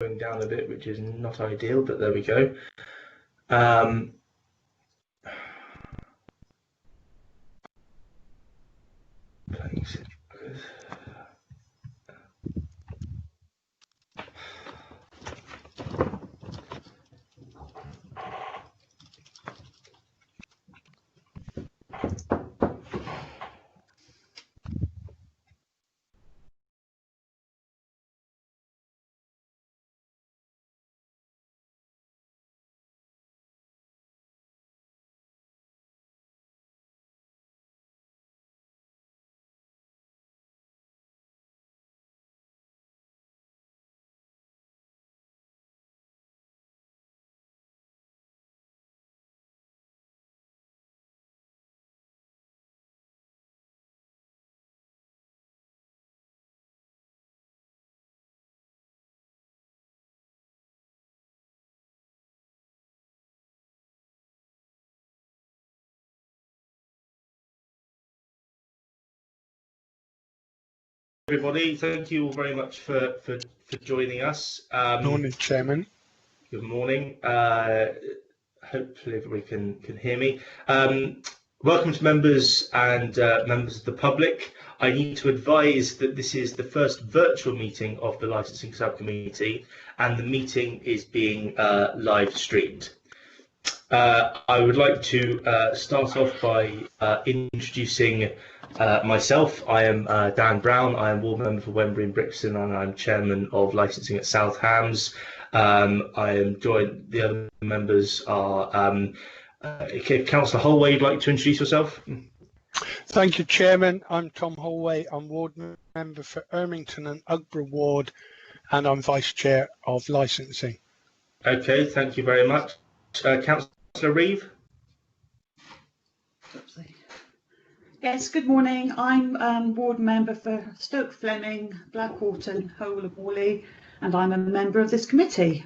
going down a bit, which is not ideal, but there we go. Everybody, thank you all very much for joining us. Morning, Chairman. Good morning. Hopefully everybody can hear me. Welcome to members and members of the public. I need to advise that this is the first virtual meeting of the Licensing Subcommittee, and the meeting is being live streamed. I would like to start off by introducing myself. I am Dan Brown. I am ward member for Wembury and Brixton, and I'm chairman of licensing at South Hams. I am joined. The other members are. Councillor Holway, you'd like to introduce yourself? Thank you, Chairman. I'm Tom Holway. I'm ward member for Ermington and Ugborough Ward, and I'm vice chair of licensing. Okay, thank you very much. Councillor Reeve. Yes, good morning. I'm ward member for Stoke Fleming, Blackhorton, Hole of Whalley, and I'm a member of this committee.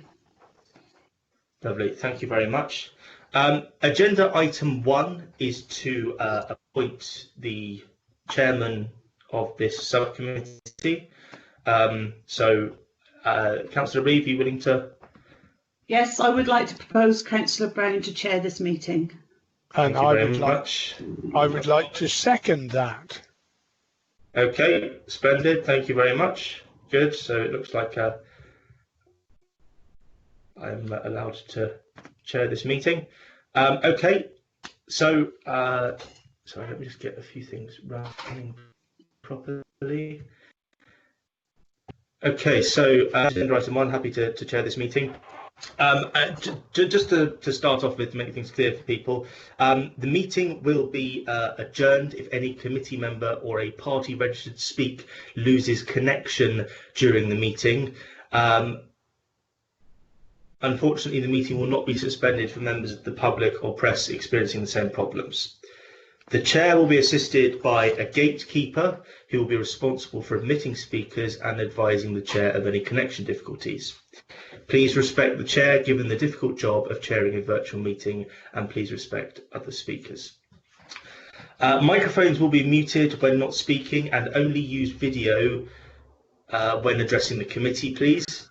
Lovely, thank you very much. Agenda item 1 is to appoint the chairman of this subcommittee. Councillor Reeve, are you willing to? Yes, I would like to propose Councillor Brown to chair this meeting. And I would like to second that. Okay, splendid. Thank you very much. Good. So it looks like I'm allowed to chair this meeting. Okay. So sorry, let me just get a few things running properly. Okay. So agenda item 1, happy to chair this meeting. Just to start off with, to make things clear for people, the meeting will be adjourned if any committee member or a party registered to speak loses connection during the meeting. Unfortunately, the meeting will not be suspended for members of the public or press experiencing the same problems. The chair will be assisted by a gatekeeper who will be responsible for admitting speakers and advising the chair of any connection difficulties. Please respect the chair given the difficult job of chairing a virtual meeting, and please respect other speakers. Microphones will be muted when not speaking, and only use video when addressing the committee, please.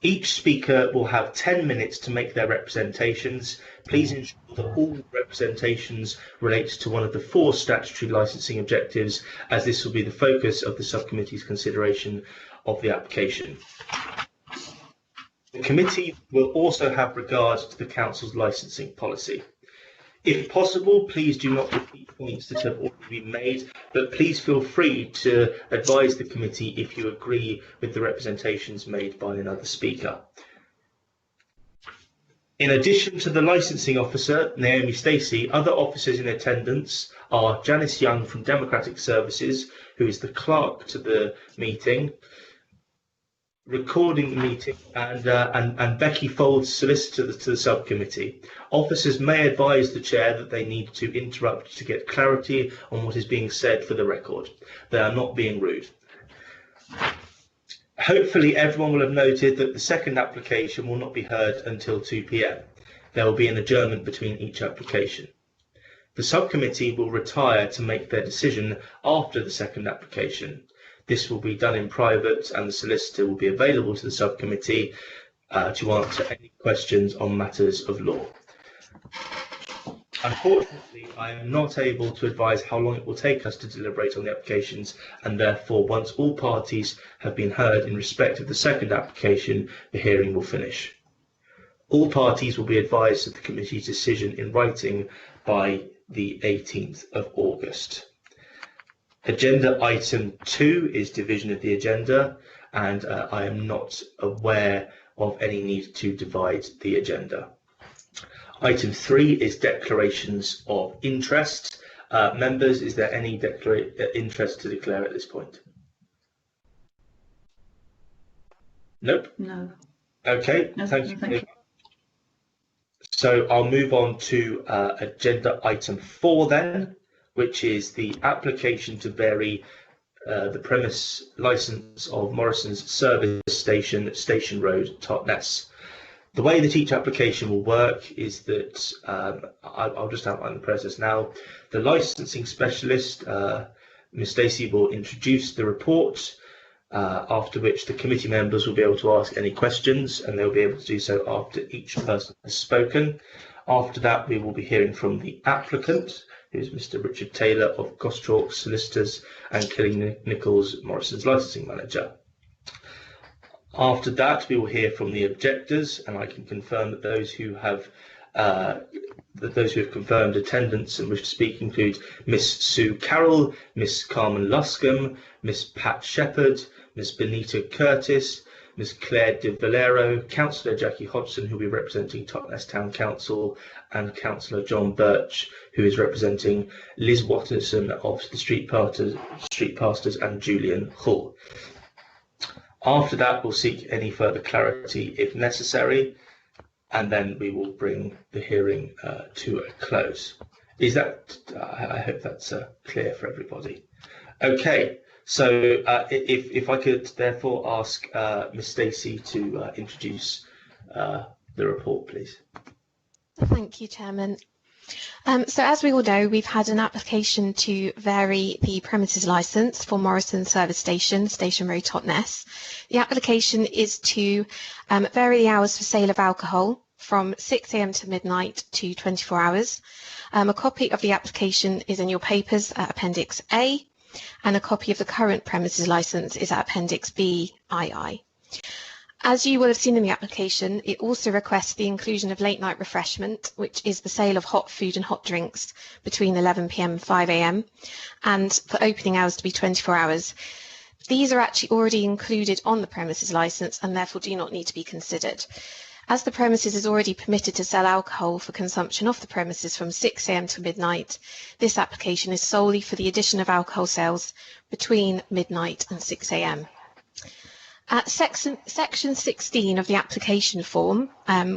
Each speaker will have 10 minutes to make their representations. Please ensure that all representations relate to one of the 4 statutory licensing objectives, as this will be the focus of the subcommittee's consideration of the application. The committee will also have regard to the council's licensing policy. If possible, please do not repeat points that have already been made, but please feel free to advise the committee if you agree with the representations made by another speaker. In addition to the licensing officer, Naomi Stacey, other officers in attendance are Janice Young from Democratic Services, who is the clerk to the meeting, recording the meeting, and Becky Folds, solicitor to the subcommittee. Officers may advise the chair that they need to interrupt to get clarity on what is being said for the record. They are not being rude. Hopefully everyone will have noted that the second application will not be heard until 2 p.m. There will be an adjournment between each application. The subcommittee will retire to make their decision after the second application. This will be done in private, and the solicitor will be available to the subcommittee to answer any questions on matters of law. Unfortunately, I am not able to advise how long it will take us to deliberate on the applications, and therefore, once all parties have been heard in respect of the second application, the hearing will finish. All parties will be advised of the committee's decision in writing by the 18th of August. Agenda item 2 is division of the agenda, and I am not aware of any need to divide the agenda. Item 3 is declarations of interest. Members, is there any interest to declare at this point? Nope. No. Okay, No, thank you. thank you. So I'll move on to agenda item 4 then, which is the application to vary the premise licence of Morrison's Service Station, Station Road, Totnes. The way that each application will work is that I'll just outline the process now. The licensing specialist, Ms Stacey, will introduce the report, after which the committee members will be able to ask any questions, and they'll be able to do so after each person has spoken. After that, we will be hearing from the applicant, who is Mr Richard Taylor of Gostrauch Solicitors and Killing Nichols, Morrison's licensing manager. After that, we will hear from the objectors, and I can confirm that those who have confirmed attendance and wish to speak include Miss Sue Carroll, Miss Carmen Luscombe, Miss Pat Shepherd, Miss Benita Curtis, Miss Claire de Valero, Councillor Jackie Hodgson, who will be representing Totnes Town Council, and Councillor John Birch, who is representing Liz Watterson of the Street Pastors, and Julian Hull. After that, we'll seek any further clarity if necessary, and then we will bring the hearing to a close. Is that, I hope that's clear for everybody. Okay, so if I could therefore ask Ms Stacey to introduce the report, please. Thank you, Chairman. So as we all know, we've had an application to vary the premises licence for Morrison Service Station, Station Road, Totnes. The application is to vary the hours for sale of alcohol from 6 AM to midnight to 24 hours. A copy of the application is in your papers at Appendix A, and a copy of the current premises licence is at Appendix B, II. As you will have seen in the application, it also requests the inclusion of late night refreshment, which is the sale of hot food and hot drinks between 11 PM and 5 AM, and for opening hours to be 24 hours. These are actually already included on the premises licence and therefore do not need to be considered. As the premises is already permitted to sell alcohol for consumption off the premises from 6 AM to midnight, this application is solely for the addition of alcohol sales between midnight and 6 AM. At section 16 of the application form,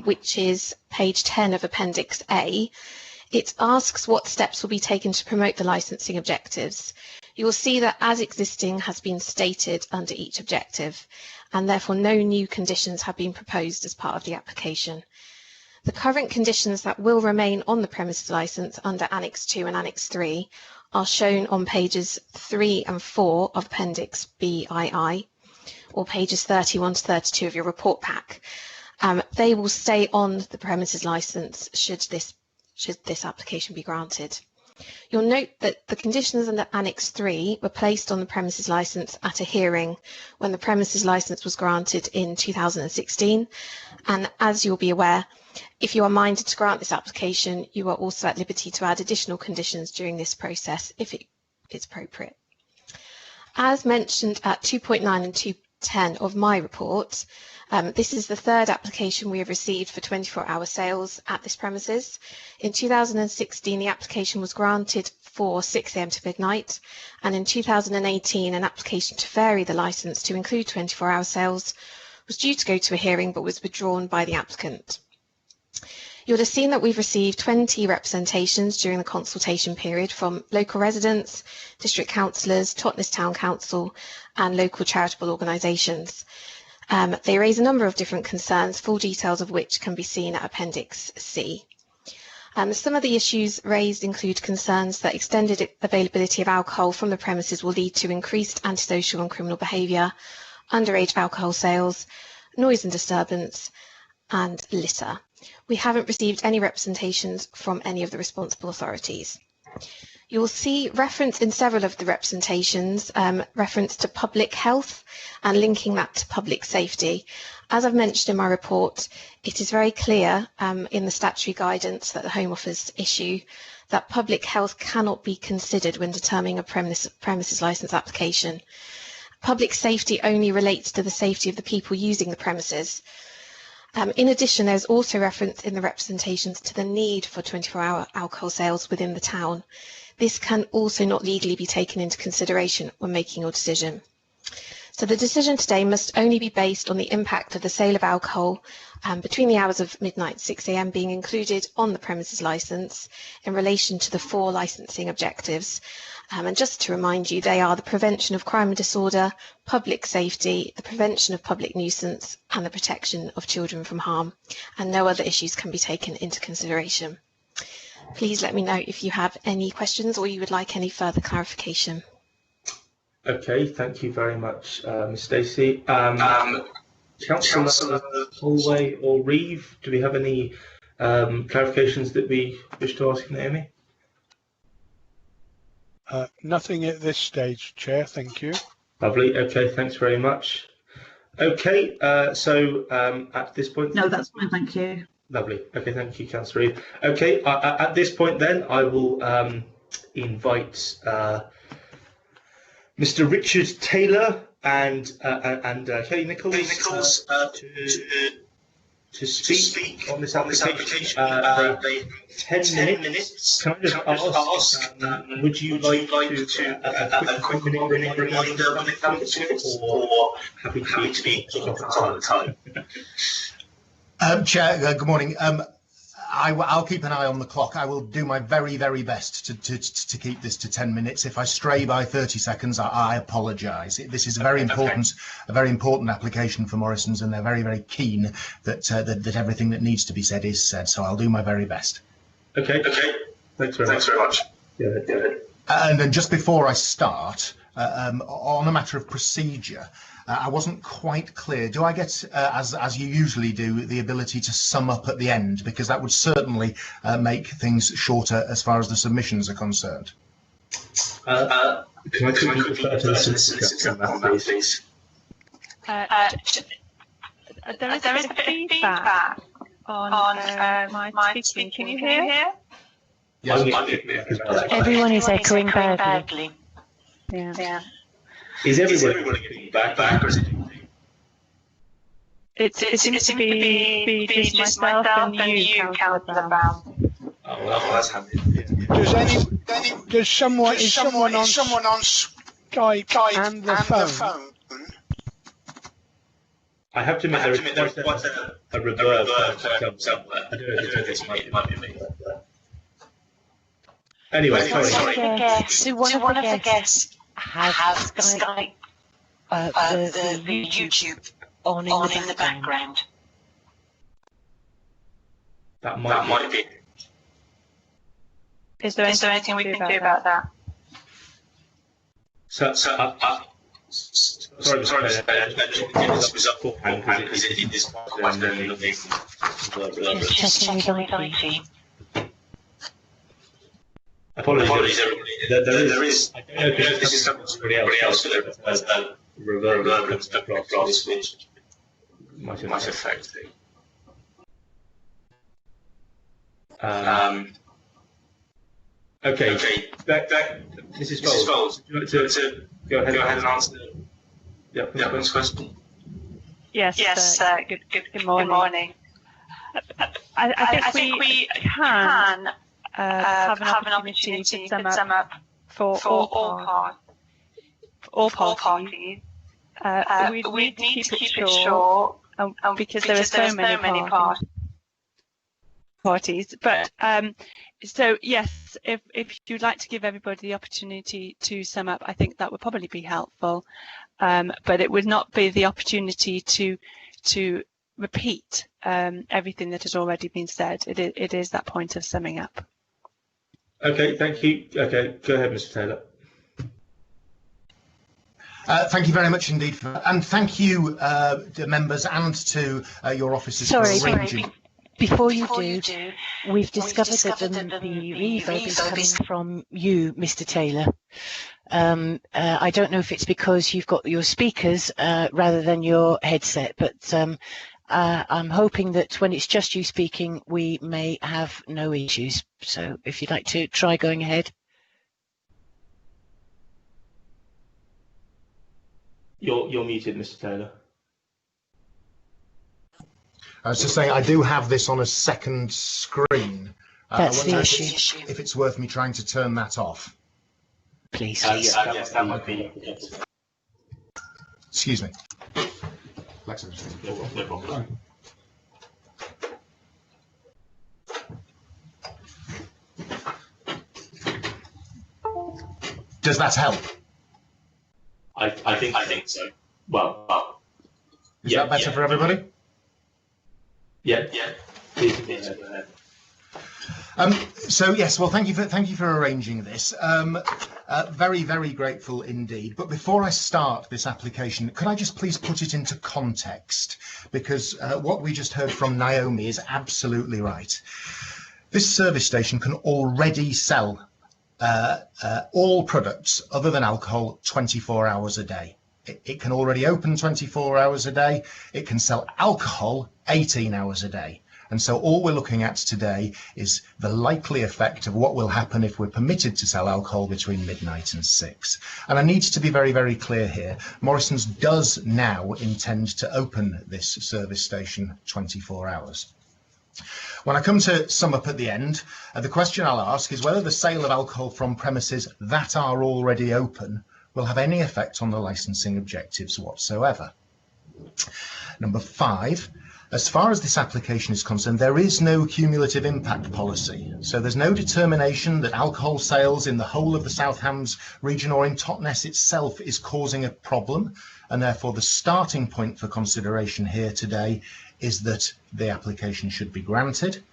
which is page 10 of Appendix A, it asks what steps will be taken to promote the licensing objectives. You will see that as existing has been stated under each objective, and therefore no new conditions have been proposed as part of the application. The current conditions that will remain on the premises licence under Annex 2 and Annex 3 are shown on pages 3 and 4 of Appendix BII, or pages 31 to 32 of your report pack. They will stay on the premises licence should this application be granted. You'll note that the conditions under Annex 3 were placed on the premises licence at a hearing when the premises licence was granted in 2016, and as you'll be aware, if you are minded to grant this application, you are also at liberty to add additional conditions during this process if it's appropriate. As mentioned at 2.9 and 2.10 of my report, this is the third application we have received for 24-hour sales at this premises. In 2016, the application was granted for 6 AM to midnight, and in 2018, an application to vary the licence to include 24-hour sales was due to go to a hearing but was withdrawn by the applicant. You'll have seen that we've received 20 representations during the consultation period from local residents, district councillors, Totnes Town Council and local charitable organisations. They raise a number of different concerns, full details of which can be seen at Appendix C. Some of the issues raised include concerns that extended availability of alcohol from the premises will lead to increased antisocial and criminal behaviour, underage alcohol sales, noise and disturbance, and litter. We haven't received any representations from any of the responsible authorities. You'll see reference in several of the representations, reference to public health and linking that to public safety. As I've mentioned in my report, it is very clear in the statutory guidance that the Home Office issue that public health cannot be considered when determining a premises licence application. Public safety only relates to the safety of the people using the premises. In addition, there's also reference in the representations to the need for 24-hour alcohol sales within the town. This can also not legally be taken into consideration when making your decision. So the decision today must only be based on the impact of the sale of alcohol between the hours of midnight and 6 AM being included on the premises licence in relation to the 4 licensing objectives. And just to remind you, they are the prevention of crime and disorder, public safety, the prevention of public nuisance, and the protection of children from harm. And no other issues can be taken into consideration. Please let me know if you have any questions or you would like any further clarification. Okay, thank you very much, Ms Stacey. Councillor Holway or Reeve, do we have any clarifications that we wish to ask Naomi? Nothing at this stage, Chair. Thank you. Lovely. Okay, thanks very much. Okay, so at this point... No, that's fine, thank you. Lovely. Okay, thank you, Councillor Reeve. Okay, at this point then, I will invite Mr. Richard Taylor and Kelly Nichols to speak on this application. They 10 minutes. Can I just ask, would you like to a quick reminder when it comes to it, or happy to be on the time? Chair, good morning. I'll keep an eye on the clock. I will do my very, very best to keep this to 10 minutes. If I stray by 30 seconds, I apologise. This is a very important application for Morrison's, and they're very, very keen that everything that needs to be said is said. So I'll do my very best. Okay. Thanks very much. Go ahead. And then just before I start, on a matter of procedure, I wasn't quite clear. Do I get, as you usually do, the ability to sum up at the end? Because that would certainly make things shorter as far as the submissions are concerned. Can I quickly refer to the solicitor on that, please? There is a feedback on my speaking. Can you hear? Yes. Everyone is echoing badly. Yeah. Is everybody getting back, or is it? It seems to be just myself and you, Councillor Brown. Oh, well, that's handy. Does someone on Skype and the phone? I have to admit there is quite a reverb somewhere. I don't know if it might be me. Anyway, sorry. So one of the guests has Skype, the YouTube on in the background. That might be. Is there anything we can do about that? Sorry, this was up beforehand because it is quite nothing. Just checking with IT. Apologies, everybody. There is. I don't know if this is somebody else, but there's a reverberance across which might affect it. Okay. Mrs. Foles, would you like to go ahead and answer? This question. Yes. Good morning. I think we can have an opportunity to sum up for all parties. We need to keep it short because there are so many parties. But so yes, if you'd like to give everybody the opportunity to sum up, I think that would probably be helpful. But it would not be the opportunity to repeat everything that has already been said. It is that point of summing up. Okay, thank you. Okay, go ahead, Mr. Taylor. Thank you very much indeed, and thank you, the members, and to your officers for arranging. Before you do, we've discovered that the reverb is coming from you, Mr. Taylor. I don't know if it's because you've got your speakers rather than your headset, but I'm hoping that when it's just you speaking, we may have no issues. So if you'd like to try going ahead. You're muted, Mr. Taylor. I was just saying, I do have this on a second screen. That's the issue. If it's worth me trying to turn that off. Please. Yes, that might be. Excuse me. No problem. Does that help? I think so. Well, Is that better for everybody? Yeah. Please go ahead. So yes, well, thank you for arranging this. Very, very grateful indeed. But before I start this application, could I just please put it into context? Because what we just heard from Naomi is absolutely right. This service station can already sell all products other than alcohol 24 hours a day. It can already open 24 hours a day. It can sell alcohol 18 hours a day. And so all we're looking at today is the likely effect of what will happen if we're permitted to sell alcohol between midnight and 6. And I need to be very, very clear here. Morrison's does now intend to open this service station 24 hours. When I come to sum up at the end, the question I'll ask is whether the sale of alcohol from premises that are already open will have any effect on the licensing objectives whatsoever. Number 5, as far as this application is concerned, there is no cumulative impact policy. So there's no determination that alcohol sales in the whole of the South Hams region or in Totnes itself is causing a problem. And therefore the starting point for consideration here today is that the application should be granted.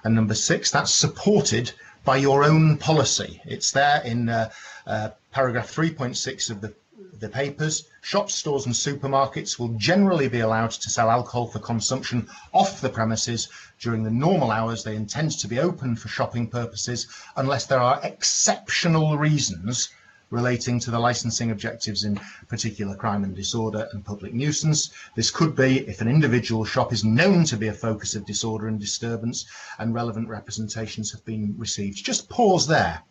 And number 6, that's supported by your own policy. It's there in paragraph 3.6 of the papers. Shops, stores and supermarkets will generally be allowed to sell alcohol for consumption off the premises during the normal hours they intend to be open for shopping purposes, unless there are exceptional reasons relating to the licensing objectives, in particular crime and disorder and public nuisance. This could be if an individual shop is known to be a focus of disorder and disturbance and relevant representations have been received. Just pause there.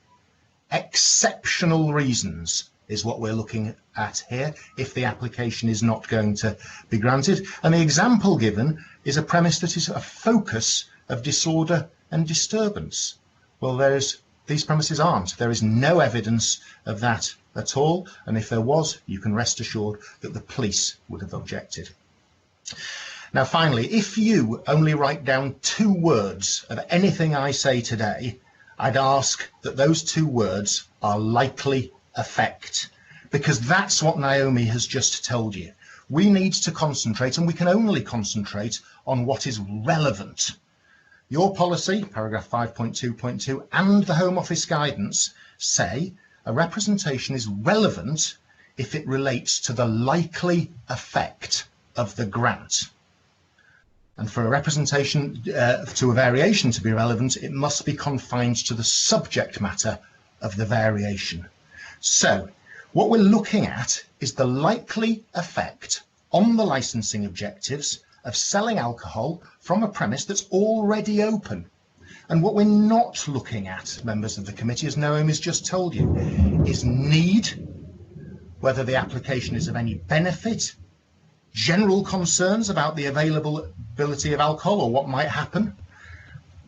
Exceptional reasons is what we're looking at here if the application is not going to be granted. And the example given is a premise that is a focus of disorder and disturbance. Well, these premises aren't. There is no evidence of that at all. And if there was, you can rest assured that the police would have objected. Now, finally, if you only write down 2 words of anything I say today, I'd ask that those 2 words are likely effect, because that's what Naomi has just told you. We need to concentrate, and we can only concentrate on what is relevant. Your policy, paragraph 5.2.2, and the Home Office guidance say a representation is relevant if it relates to the likely effect of the grant. And for a representation to a variation to be relevant, it must be confined to the subject matter of the variation. So what we're looking at is the likely effect on the licensing objectives of selling alcohol from a premise that's already open. And what we're not looking at, members of the committee, as Naomi's just told you, is need, whether the application is of any benefit, general concerns about the availability of alcohol or what might happen,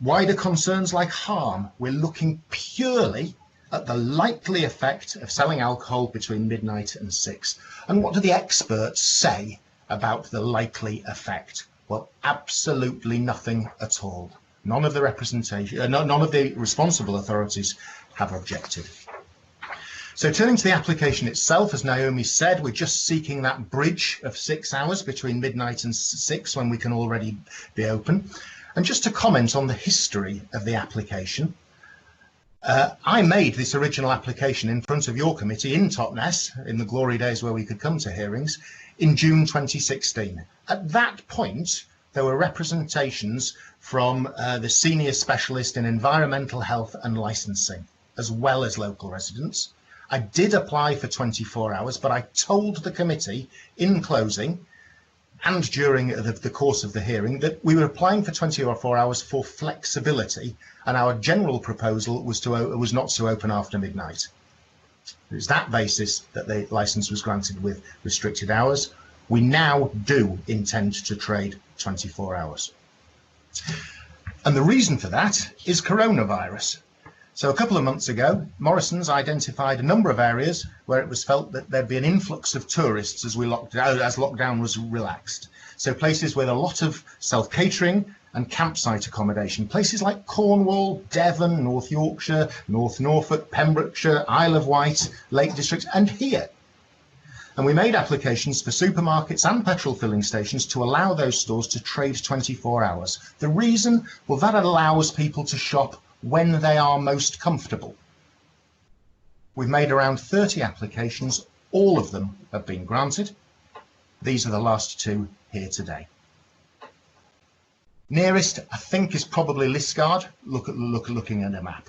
wider concerns like harm. We're looking purely at the likely effect of selling alcohol between midnight and 6. And what do the experts say about the likely effect? Well, absolutely nothing at all. None of the none of the responsible authorities have objected. So turning to the application itself, as Naomi said, we're just seeking that bridge of 6 hours between midnight and 6 when we can already be open. And just to comment on the history of the application, I made this original application in front of your committee in Totnes, in the glory days where we could come to hearings, in June 2016. At that point, there were representations from the senior specialist in environmental health and licensing, as well as local residents. I did apply for 24 hours, but I told the committee in closing and during the course of the hearing that we were applying for 24 hours for flexibility, and our general proposal was not to open after midnight. It was that basis that the licence was granted with restricted hours. We now do intend to trade 24 hours. And the reason for that is coronavirus. So a couple of months ago, Morrison's identified a number of areas where it was felt that there'd be an influx of tourists as lockdown was relaxed. So places with a lot of self-catering and campsite accommodation, places like Cornwall, Devon, North Yorkshire, North Norfolk, Pembrokeshire, Isle of Wight, Lake District, and here. And we made applications for supermarkets and petrol filling stations to allow those stores to trade 24 hours. The reason? Well, that allows people to shop when they are most comfortable. We've made around 30 applications. All of them have been granted. These are the last two here today. Nearest, I think, is probably Liskeard, looking at a map.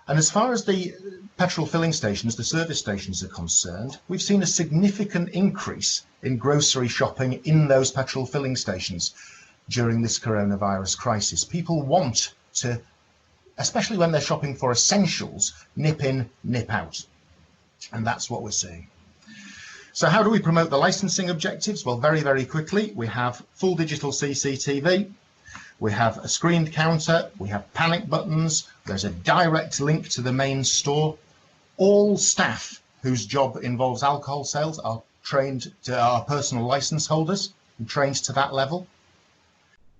And as far as the petrol filling stations, the service stations are concerned, we've seen a significant increase in grocery shopping in those petrol filling stations during this coronavirus crisis. People want to, especially when they're shopping for essentials, nip in, nip out. And that's what we're seeing. So how do we promote the licensing objectives? Well, very, very quickly, we have full digital CCTV. We have a screened counter, we have panic buttons, there's a direct link to the main store. All staff whose job involves alcohol sales are trained to our personal license holders and trained to that level.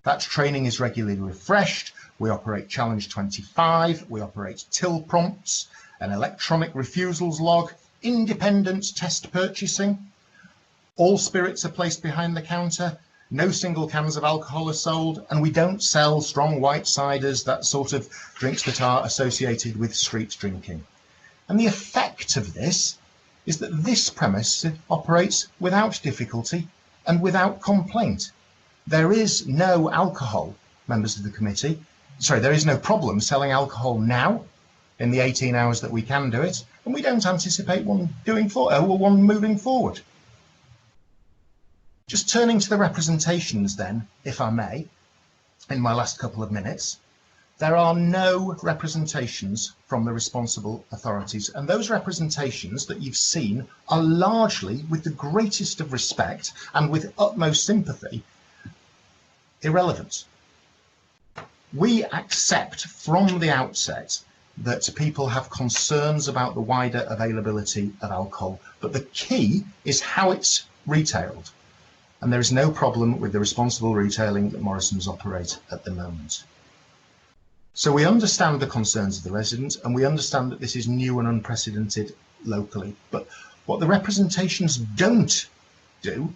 That training is regularly refreshed. We operate Challenge 25, we operate till prompts, an electronic refusals log, independent test purchasing. All spirits are placed behind the counter. No single cans of alcohol are sold, and we don't sell strong white ciders, that sort of drinks that are associated with street drinking. And the effect of this is that this premise operates without difficulty and without complaint. There is no alcohol, members of the committee, there is no problem selling alcohol now in the 18 hours that we can do it, and we don't anticipate one moving forward. Just turning to the representations then, if I may, in my last couple of minutes, there are no representations from the responsible authorities, and those representations that you've seen are largely, with the greatest of respect and with utmost sympathy, irrelevant. We accept from the outset that people have concerns about the wider availability of alcohol, but the key is how it's retailed. And there is no problem with the responsible retailing that Morrison's operate at the moment. So we understand the concerns of the residents, and we understand that this is new and unprecedented locally. But what the representations don't do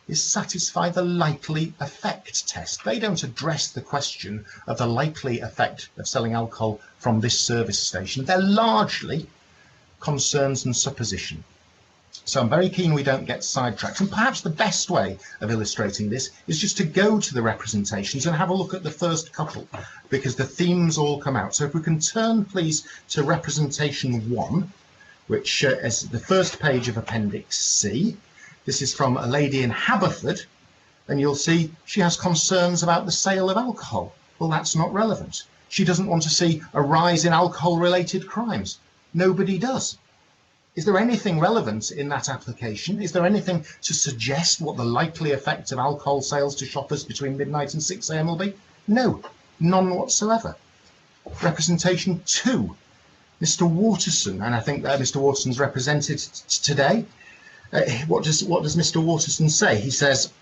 is satisfy the likely effect test. They don't address the question of the likely effect of selling alcohol from this service station. They're largely concerns and supposition. So I'm very keen we don't get sidetracked. And perhaps the best way of illustrating this is just to go to the representations and have a look at the first couple, because the themes all come out. So if we can turn, please, to representation 1, which is the first page of Appendix C. This is from a lady in Haberford, and you'll see she has concerns about the sale of alcohol. Well, that's not relevant. She doesn't want to see a rise in alcohol-related crimes. Nobody does. Is there anything relevant in that application? Is there anything to suggest what the likely effect of alcohol sales to shoppers between midnight and 6 AM will be? No, none whatsoever. Representation 2, Mr. Waterson, and I think that Mr. Waterson's represented today. What does Mr. Waterson say? He says,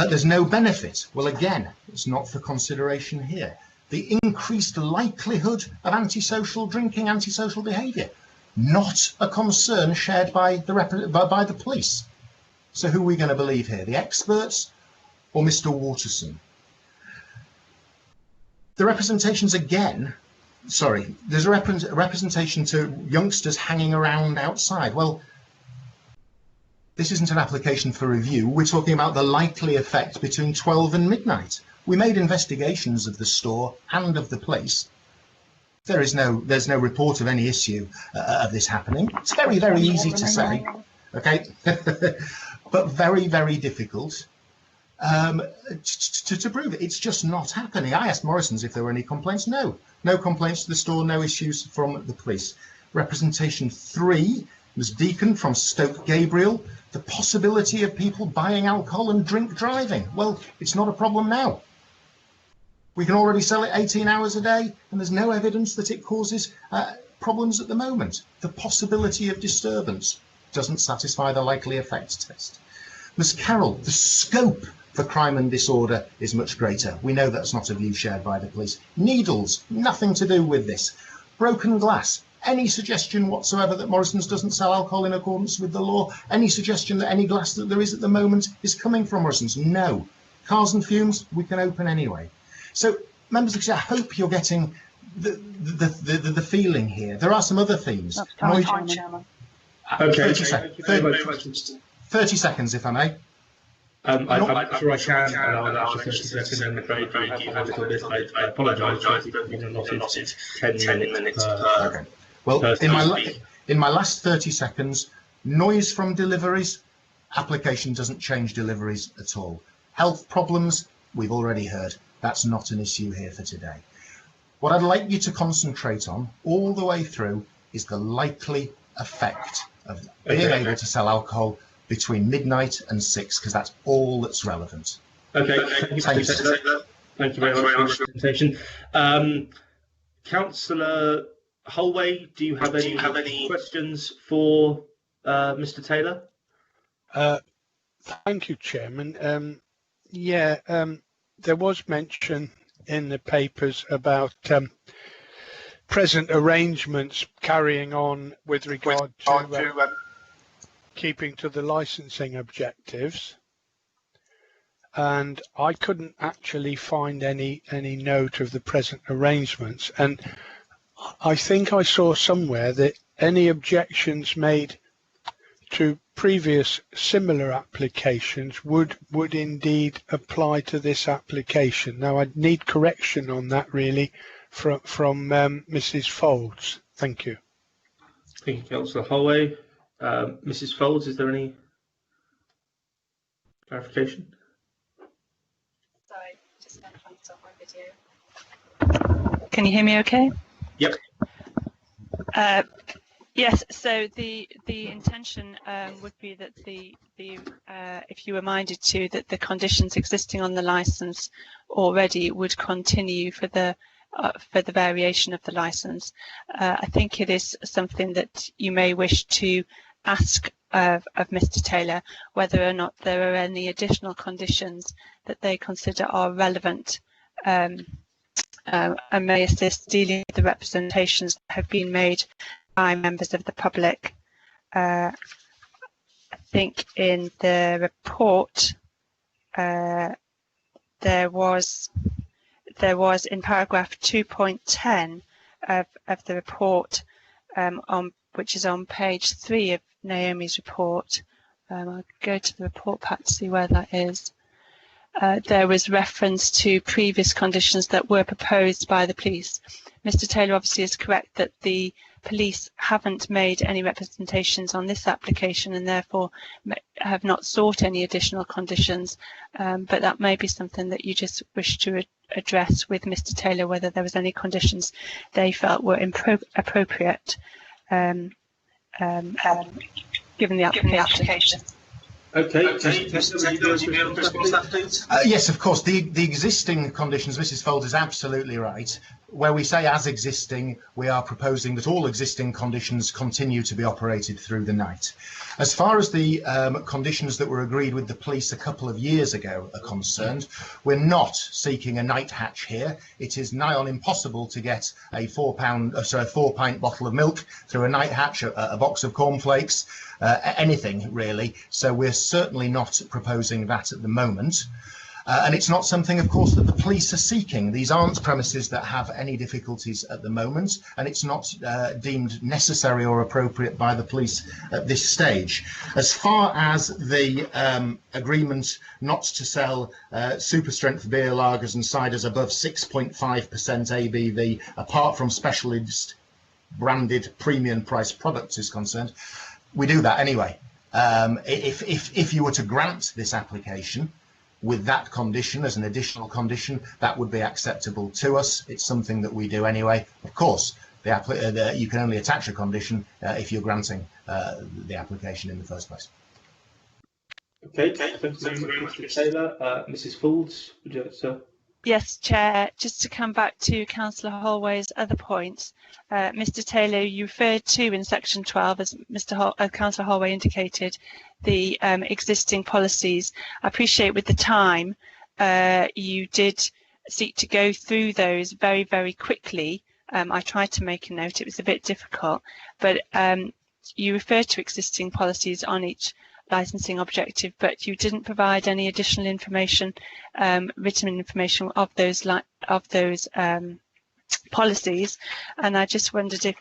there's no benefit. Well, again, it's not for consideration here. The increased likelihood of antisocial drinking, antisocial behaviour. Not a concern shared by the police. So who are we going to believe here, the experts or Mr. Waterson? The representations again sorry, there's a representation to youngsters hanging around outside. Well, this isn't an application for review. We're talking about the likely effect between 12 and midnight. We made investigations of the store and of the place. There's no report of any issue of this happening. It's very, very easy to say, okay, but very, very difficult to prove it. It's just not happening. I asked Morrison's if there were any complaints. No complaints to the store, no issues from the police. Representation 3 was Deacon from Stoke Gabriel. The possibility of people buying alcohol and drink driving. Well, it's not a problem now. We can already sell it 18 hours a day, and there's no evidence that it causes problems at the moment. The possibility of disturbance doesn't satisfy the likely effect test. Ms. Carroll, the scope for crime and disorder is much greater. We know that's not a view shared by the police. Needles, nothing to do with this. Broken glass, any suggestion whatsoever that Morrison's doesn't sell alcohol in accordance with the law, any suggestion that any glass that there is at the moment is coming from Morrison's? No. Cars and fumes, we can open anyway. So, members of the Committee, I hope you're getting the feeling here. There are some other themes. That's time, Chairman. Okay. 30 seconds, if I may. I'm sure I can, and I'll ask you 30 seconds, and I'm afraid you have a little bit. I apologise, but you've allotted 10 minutes per. Okay. Well, in my last 30 seconds, noise from deliveries, application doesn't change deliveries at all. Health problems, we've already heard. That's not an issue here for today. What I'd like you to concentrate on all the way through is the likely effect of being able to sell alcohol between midnight and 6, because that's all that's relevant. Okay, thank you very much for the presentation. Councillor Holway, do you have any questions for Mr. Taylor? Thank you, Chairman. There was mention in the papers about present arrangements carrying on with regard to keeping to the licensing objectives, and I couldn't actually find any note of the present arrangements, and I think I saw somewhere that any objections made to previous similar applications would indeed apply to this application. Now, I'd need correction on that really from Mrs. Folds. Thank you. Thank you, Councillor Holway. Mrs. Folds, is there any clarification? Sorry, just going to find stop my video. Can you hear me okay? Yep. Yes, so the intention would be that the if you were minded to, that the conditions existing on the license already would continue for the variation of the license. I think it is something that you may wish to ask of Mr. Taylor, whether or not there are any additional conditions that they consider are relevant and may assist dealing with the representations that have been made by members of the public. I think in the report there was in paragraph 2.10 of the report, which is on page 3 of Naomi's report. I'll go to the report pack to see where that is. There was reference to previous conditions that were proposed by the police. Mr. Taylor obviously is correct that the police haven't made any representations on this application and therefore have not sought any additional conditions, but that may be something that you just wish to address with Mr. Taylor, whether there was any conditions they felt were appropriate given the application. Okay. Yes, of course. The existing conditions, Mrs. Fold is absolutely right. Where we say as existing, we are proposing that all existing conditions continue to be operated through the night. As far as the conditions that were agreed with the police a couple of years ago are concerned, we're not seeking a night hatch here. It is nigh on impossible to get a 4-pint bottle of milk through a night hatch, a box of cornflakes, anything really. So we're certainly not proposing that at the moment. And it's not something, of course, that the police are seeking. These aren't premises that have any difficulties at the moment, and it's not deemed necessary or appropriate by the police at this stage. As far as the agreement not to sell super strength beer, lagers and ciders above 6.5% ABV, apart from specialist branded premium price products is concerned, we do that anyway. If you were to grant this application with that condition as an additional condition, that would be acceptable to us. It's something that we do anyway. Of course, you can only attach a condition if you're granting the application in the first place. Okay, thank you very much, Mr. Taylor. Mrs. Foulds, would you like to? Yes, Chair, just to come back to Councillor Holway's other points, Mr. Taylor, you referred to in section 12, as Councillor Holway indicated, the existing policies. I appreciate with the time you did seek to go through those very, very quickly. I tried to make a note, it was a bit difficult, but you referred to existing policies on each licensing objective, but you didn't provide any additional information, written information of those policies, and I just wondered if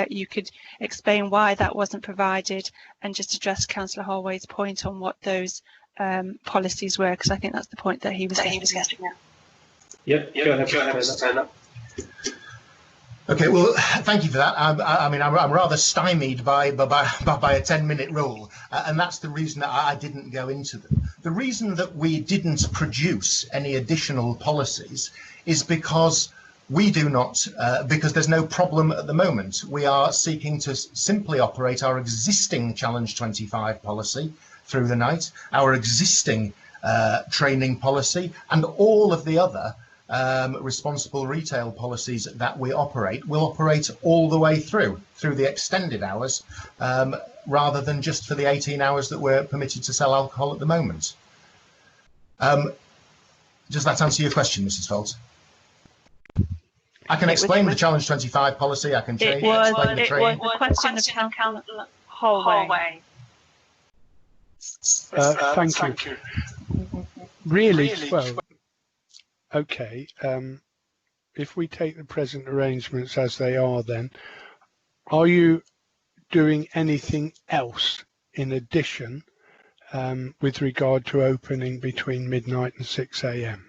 you could explain why that wasn't provided and just address Councillor Holway's point on what those policies were, because I think that's the point that he was getting at. Yep, go ahead, Mr. Taylor. Okay, well, thank you for that. I mean, I'm rather stymied by a 10-minute rule, and that's the reason that I didn't go into them. The reason that we didn't produce any additional policies is because we do not, because there's no problem at the moment. We are seeking to simply operate our existing Challenge 25 policy through the night, our existing training policy, and all of the other responsible retail policies that we operate will operate all the way through the extended hours, rather than just for the 18 hours that we're permitted to sell alcohol at the moment. Does that answer your question, Mrs. Foulds? I can explain the Challenge 25 policy. I can explain the training. It was a question of Councillor Holway. Thank you. Really, well, okay. If we take the present arrangements as they are, then are you doing anything else in addition with regard to opening between midnight and 6 a.m?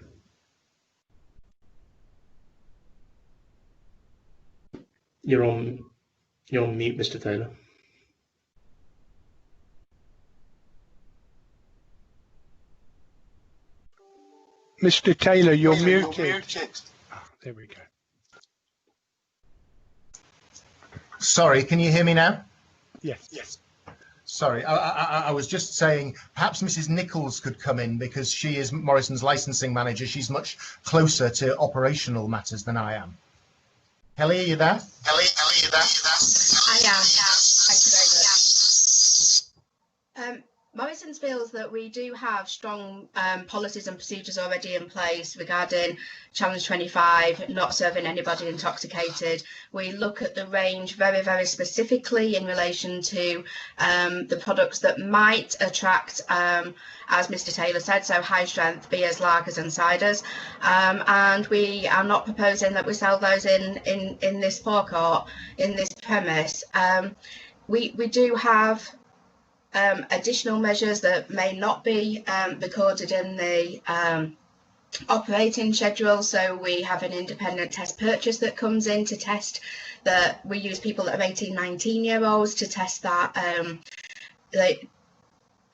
You're on mute, Mr. Taylor. Mr. Taylor, you're muted. Oh, there we go. Sorry, can you hear me now? Yes. Sorry, I was just saying perhaps Mrs. Nichols could come in because she is Morrison's licensing manager. She's much closer to operational matters than I am. Kelly, are you there? I am. Thank you very much. Morrison's feels that we do have strong policies and procedures already in place regarding Challenge 25, not serving anybody intoxicated. We look at the range very, very specifically in relation to the products that might attract, as Mr. Taylor said, so high strength beers, lagers and ciders. And we are not proposing that we sell those in this forecourt, in this premise. We do have additional measures that may not be recorded in the operating schedule. So we have an independent test purchase that comes in to test that. We use people that are 18, 19-year-olds to test that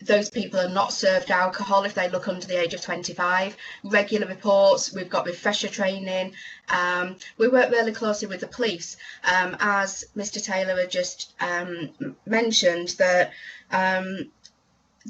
those people are not served alcohol if they look under the age of 25. Regular reports, we've got refresher training. We work really closely with the police. As Mr. Taylor had just mentioned, that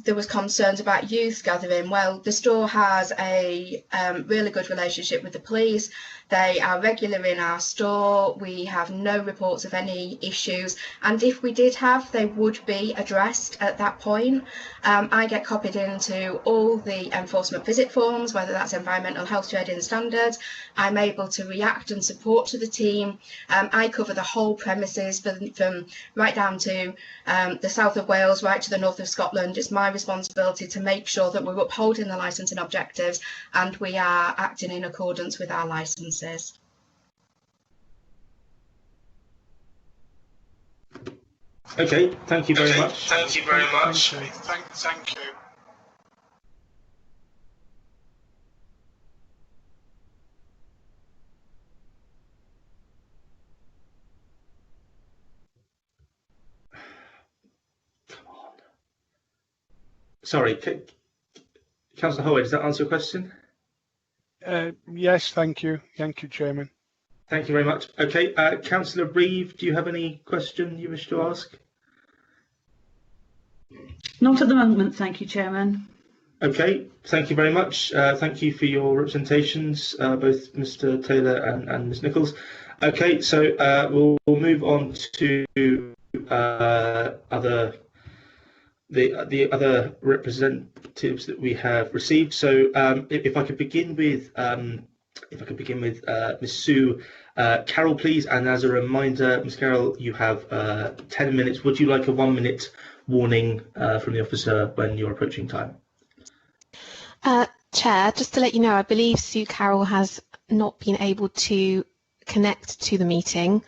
there was concerns about youth gathering. Well, the store has a really good relationship with the police. They are regular in our store. We have no reports of any issues. And if we did have, they would be addressed at that point. I get copied into all the enforcement visit forms, whether that's environmental health trading standards. I'm able to react and support to the team. I cover the whole premises from right down to the south of Wales, right to the north of Scotland. It's my responsibility to make sure that we're upholding the licensing objectives and we are acting in accordance with our licenses. Okay, thank you very much. Thank you very much. Thank you. Sorry, Councillor Howard, does that answer your question? Yes, thank you. Thank you, Chairman. Thank you very much. Okay, Councillor Reeve, do you have any question you wish to ask? Not at the moment, thank you, Chairman. Okay, thank you very much. Thank you for your representations, both Mr. Taylor and Ms. Nichols. Okay, so we'll move on to the other representatives that we have received. So if I could begin with Ms. Sue Carroll, please. And as a reminder, Ms. Carroll, you have 10 minutes. Would you like a 1 minute warning from the officer when you're approaching time? Chair, just to let you know, I believe Sue Carroll has not been able to connect to the meeting.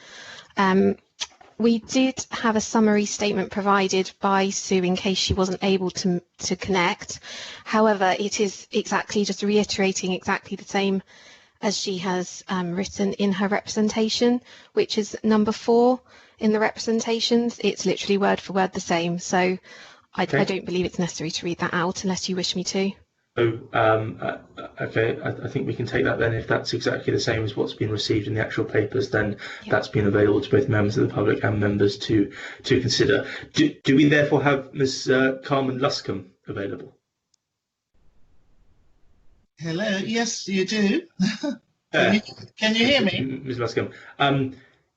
We did have a summary statement provided by Sue in case she wasn't able to connect. However, it is exactly just reiterating exactly the same as she has written in her representation, which is number 4 in the representations. It's literally word for word the same. So I don't believe it's necessary to read that out unless you wish me to. So, okay, I think we can take that then. If that's exactly the same as what's been received in the actual papers, then that's been available to both members of the public and members to consider. Do we therefore have Ms. Carmen Luscombe available? Hello, yes, you do. Can you hear me? Ms. Luscombe,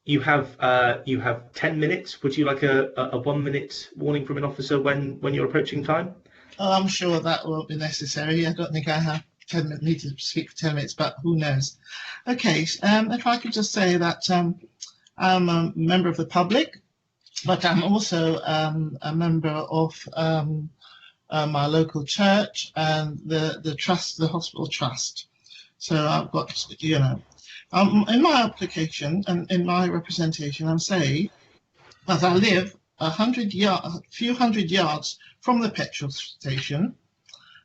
you have 10 minutes. Would you like a 1 minute warning from an officer when you're approaching time? Oh, I'm sure that won't be necessary. I don't think I have 10 minutes, need to speak for 10 minutes, but who knows? Okay, if I could just say that I'm a member of the public, but I'm also a member of my local church and the trust, the hospital trust. So I've got, you know, in my application and in my representation, I'm saying that I live a few hundred yards from the petrol station,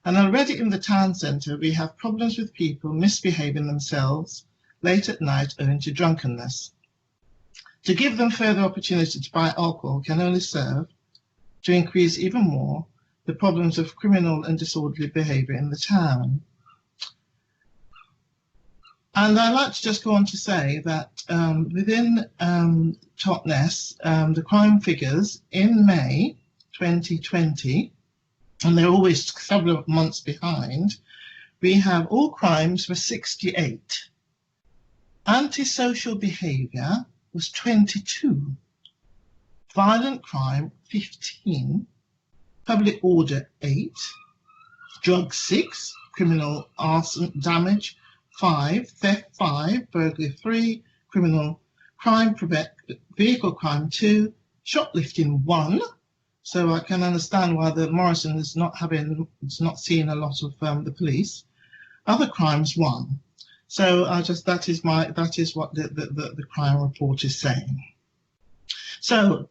and already in the town centre we have problems with people misbehaving themselves late at night owing to drunkenness. To give them further opportunity to buy alcohol can only serve to increase even more the problems of criminal and disorderly behaviour in the town. And I'd like to just go on to say that within Totnes, the crime figures in May 2020, and they're always several months behind, we have all crimes were 68. Antisocial behaviour was 22. Violent crime 15. Public order 8. Drug 6. Criminal arson damage 5. Theft 5. Burglary 3. Criminal crime vehicle crime 2. Shoplifting 1. So I can understand why the Morrison is not seeing a lot of the police. Other crimes 1. So that is what the crime report is saying. So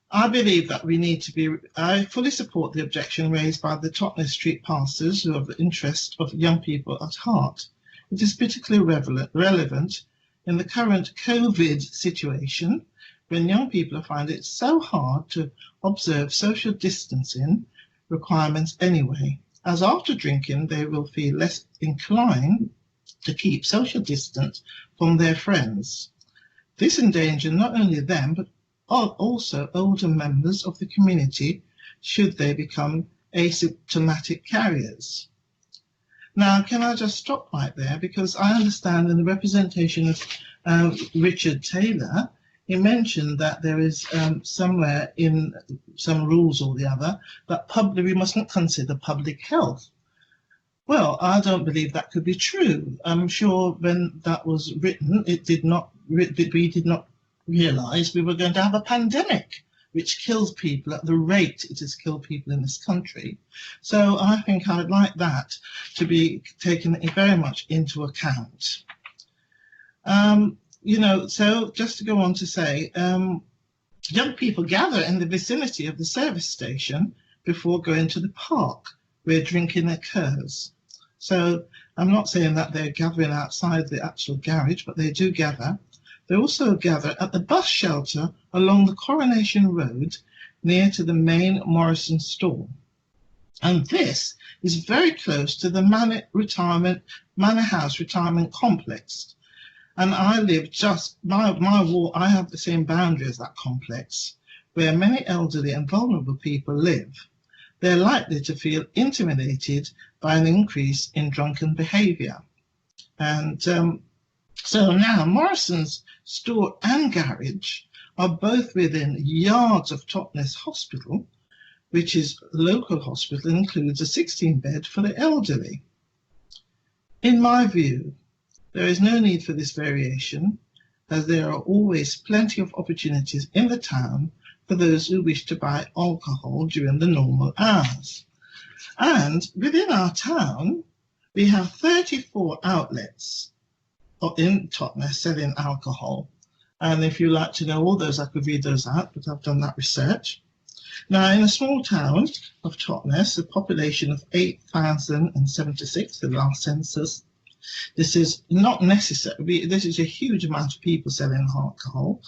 I believe that we need to be. I fully support the objection raised by the Totnes Street pastors who have the interest of young people at heart. It is particularly relevant in the current COVID situation, when young people find it so hard to observe social distancing requirements anyway, as after drinking they will feel less inclined to keep social distance from their friends. This endangers not only them, but also older members of the community should they become asymptomatic carriers. Now, can I just stop right there? Because I understand in the representation of Richard Taylor, he mentioned that there is somewhere in some rules or the other that we mustn't consider public health. Well, I don't believe that could be true. I'm sure when that was written, we did not realise we were going to have a pandemic. which kills people at the rate it has killed people in this country. So I think I'd like that to be taken very much into account. You know, so just to go on to say, young people gather in the vicinity of the service station before going to the park where drinking occurs. So I'm not saying that they're gathering outside the actual garage, but they do gather. They also gather at the bus shelter along the Coronation Road near to the main Morrison store. And this is very close to the Manor House retirement complex. And I live just, my wall, I have the same boundary as that complex, where many elderly and vulnerable people live. They're likely to feel intimidated by an increase in drunken behaviour. And so now Morrison's store and garage are both within yards of Totnes Hospital, which is a local hospital and includes a 16-bed for the elderly. In my view, there is no need for this variation, as there are always plenty of opportunities in the town for those who wish to buy alcohol during the normal hours. And within our town, we have 34 outlets in Totnes selling alcohol. And if you like to know all those, I could read those out, but I've done that research. Now, in a small town of Totnes, a population of 8,076, the last census, this is not necessary. This is a huge amount of people selling alcohol.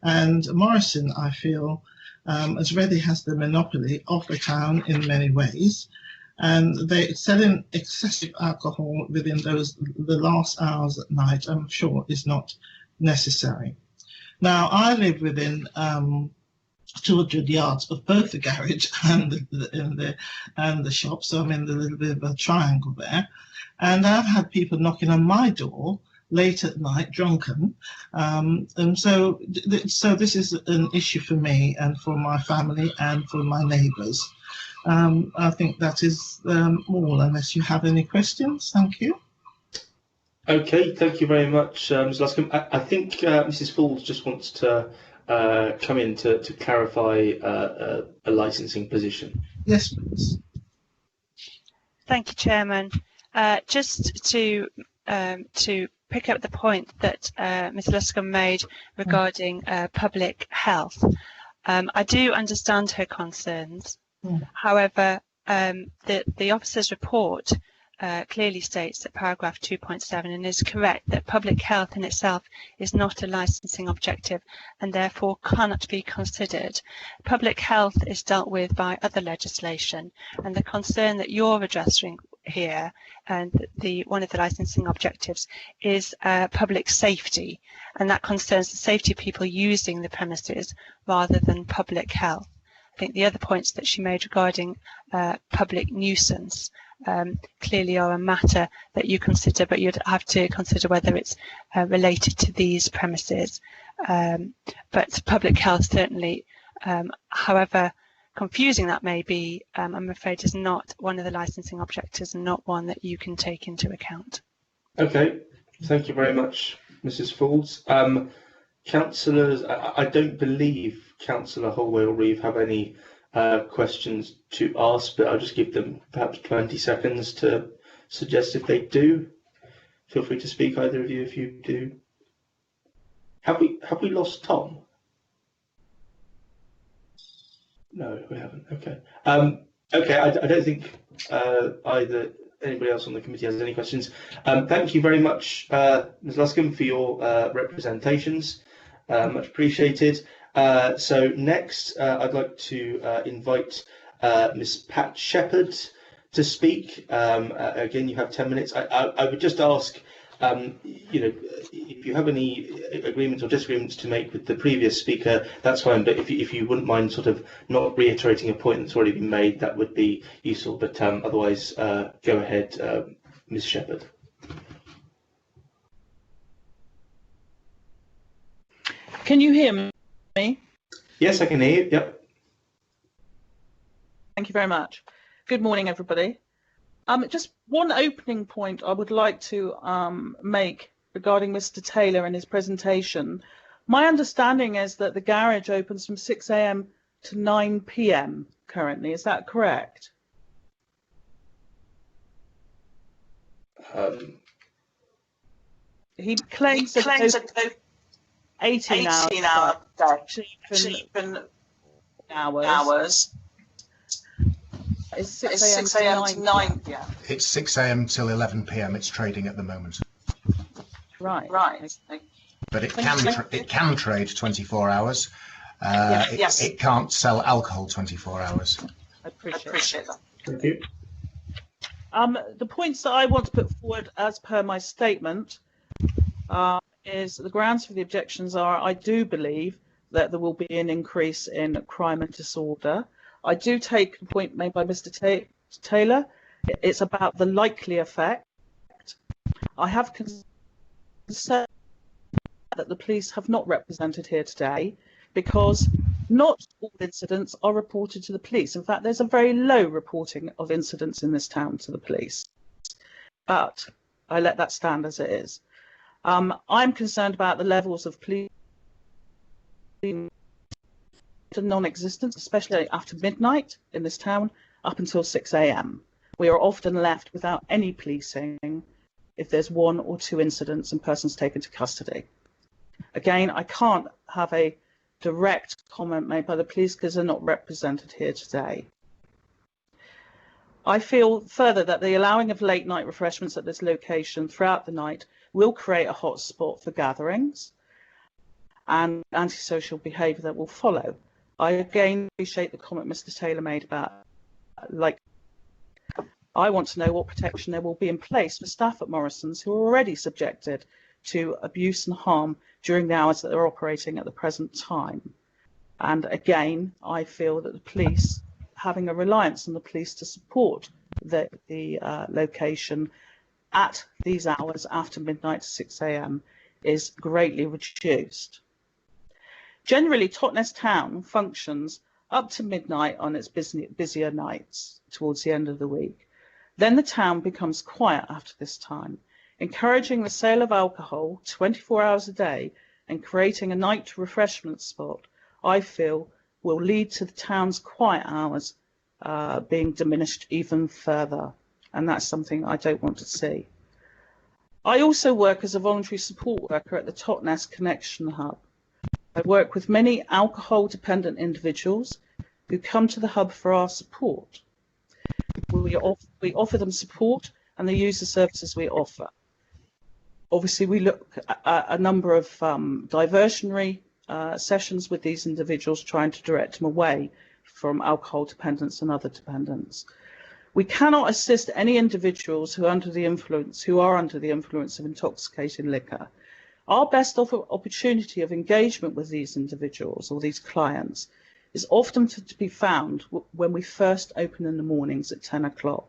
And Morrison, I feel, as Ready has the monopoly of the town in many ways. And they're selling excessive alcohol within the last hours at night, I'm sure, is not necessary. Now, I live within 200 yards of both the garage and the shop, so I'm in a little bit of a triangle there. And I've had people knocking on my door late at night, drunken. And so this is an issue for me and for my family and for my neighbours. I think that is all, unless you have any questions. Thank you. Okay, thank you very much, Ms. Luscombe. I think Mrs. Falls just wants to come in to clarify a licensing position. Yes, please. Thank you, Chairman. Just to pick up the point that Ms. Luscombe made regarding public health, I do understand her concerns. However, the officer's report clearly states that paragraph 2.7 and is correct that public health in itself is not a licensing objective and therefore cannot be considered. Public health is dealt with by other legislation, and the concern that you're addressing here and one of the licensing objectives is public safety, and that concerns the safety of people using the premises rather than public health. I think the other points that she made regarding public nuisance clearly are a matter that you consider, but you'd have to consider whether it's related to these premises. But public health certainly, however confusing that may be, I'm afraid is not one of the licensing objectives and not one that you can take into account. Okay, thank you very much, Mrs. Falls. Councillors, I don't believe Councillor Holway or Reeve have any questions to ask, but I'll just give them perhaps 20 seconds to suggest if they do. Feel free to speak, either of you, if you do. Have we lost Tom? No, we haven't. Okay. Okay, I don't think either anybody else on the committee has any questions. Thank you very much, Ms. Luscombe, for your representations. Much appreciated. So next, I'd like to invite Ms. Pat Shepherd to speak. Again, you have 10 minutes. I would just ask, you know, if you have any agreements or disagreements to make with the previous speaker, that's fine. But if you wouldn't mind sort of not reiterating a point that's already been made, that would be useful. But otherwise, go ahead, Ms. Shepherd. Can you hear me? Yes, I can hear you. Yep. Thank you very much. Good morning, everybody. Just one opening point I would like to make regarding Mr. Taylor and his presentation. My understanding is that the garage opens from 6 a.m. to 9 p.m. currently. Is that correct? He claims that those 18 hours, hours. It's 6 a.m. to 9 p.m. It's 6 a.m. till 11 p.m. It's trading at the moment. Right. But it can trade 24 hours. It can't sell alcohol 24 hours. I appreciate that. Thank you. The points that I want to put forward as per my statement is the grounds for the objections are I do believe that there will be an increase in crime and disorder. I do take the point made by Mr. Taylor. It's about the likely effect. I have concern that the police have not represented here today because not all incidents are reported to the police. In fact, there's a very low reporting of incidents in this town to the police. But I let that stand as it is. I'm concerned about the levels of police non-existent, especially after midnight in this town, up until 6 a.m. We are often left without any policing if there's 1 or 2 incidents and persons taken to custody. Again, I can't have a direct comment made by the police because they're not represented here today. I feel further that the allowing of late night refreshments at this location throughout the night will create a hot spot for gatherings and antisocial behaviour that will follow. I again appreciate the comment Mr. Taylor made about I want to know what protection there will be in place for staff at Morrison's who are already subjected to abuse and harm during the hours that they're operating at the present time. And again, I feel that the police, having a reliance on the police to support the location at these hours after midnight to 6 a.m. is greatly reduced. Generally, Totnes Town functions up to midnight on its busier nights towards the end of the week. Then the town becomes quiet after this time, encouraging the sale of alcohol 24 hours a day and creating a night refreshment spot, I feel will lead to the town's quiet hours being diminished even further. And that's something I don't want to see. I also work as a voluntary support worker at the Totnes Connection Hub. I work with many alcohol-dependent individuals who come to the hub for our support. We offer them support and they use the services we offer. Obviously, we look at a number of diversionary sessions with these individuals, trying to direct them away from alcohol dependence and other dependence. We cannot assist any individuals who are under the influence of intoxicating liquor. Our best opportunity of engagement with these individuals or these clients is often to be found when we first open in the mornings at 10 o'clock.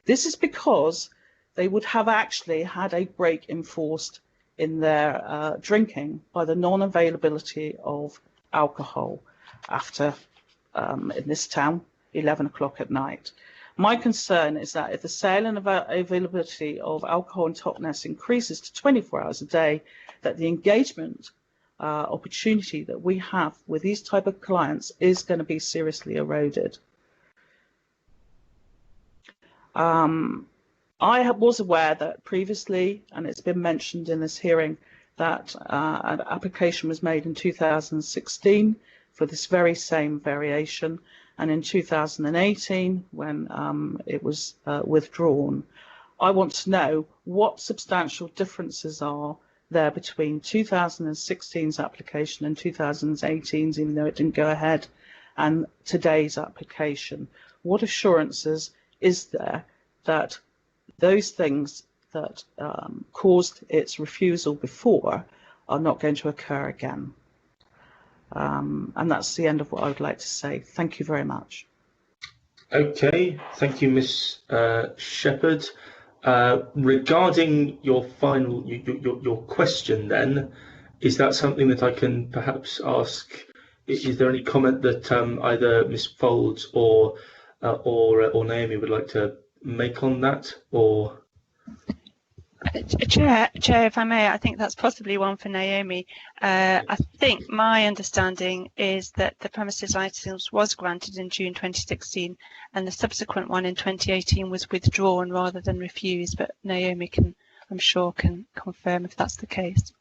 This is because they would have actually had a break enforced in their drinking by the non-availability of alcohol after, in this town, 11 o'clock at night. My concern is that if the sale and availability of alcohol in Totnes increases to 24 hours a day, that the engagement opportunity that we have with these type of clients is going to be seriously eroded. I was aware that previously, and it's been mentioned in this hearing, that an application was made in 2016 for this very same variation, and in 2018 when it was withdrawn. I want to know what substantial differences are there between 2016's application and 2018's, even though it didn't go ahead, and today's application. What assurances is there that those things that caused its refusal before are not going to occur again? And that's the end of what I would like to say. Thank you very much. Okay, thank you, Ms. Shepherd. Regarding your final, your question, then, is that something that I can perhaps ask? Is there any comment that either Ms. Folds or Naomi would like to make on that, or? Chair, if I may, I think that's possibly one for Naomi. I think my understanding is that the premises licence was granted in June 2016 and the subsequent one in 2018 was withdrawn rather than refused, but Naomi I'm sure can confirm if that's the case.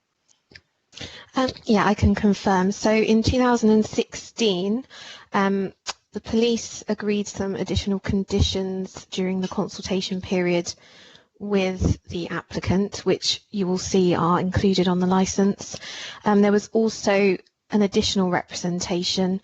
Yeah, I can confirm. So in 2016, the police agreed some additional conditions during the consultation period with the applicant, which you will see are included on the licence. There was also an additional representation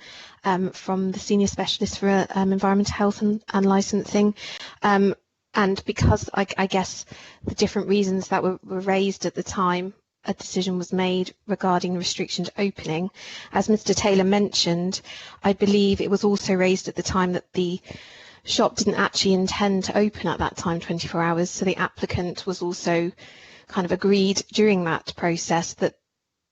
from the Senior Specialist for Environmental Health and Licensing. And because I guess the different reasons that were raised at the time, a decision was made regarding restrictions opening. As Mr. Taylor mentioned, I believe it was also raised at the time that the shop didn't actually intend to open at that time 24 hours, so the applicant was also kind of agreed during that process that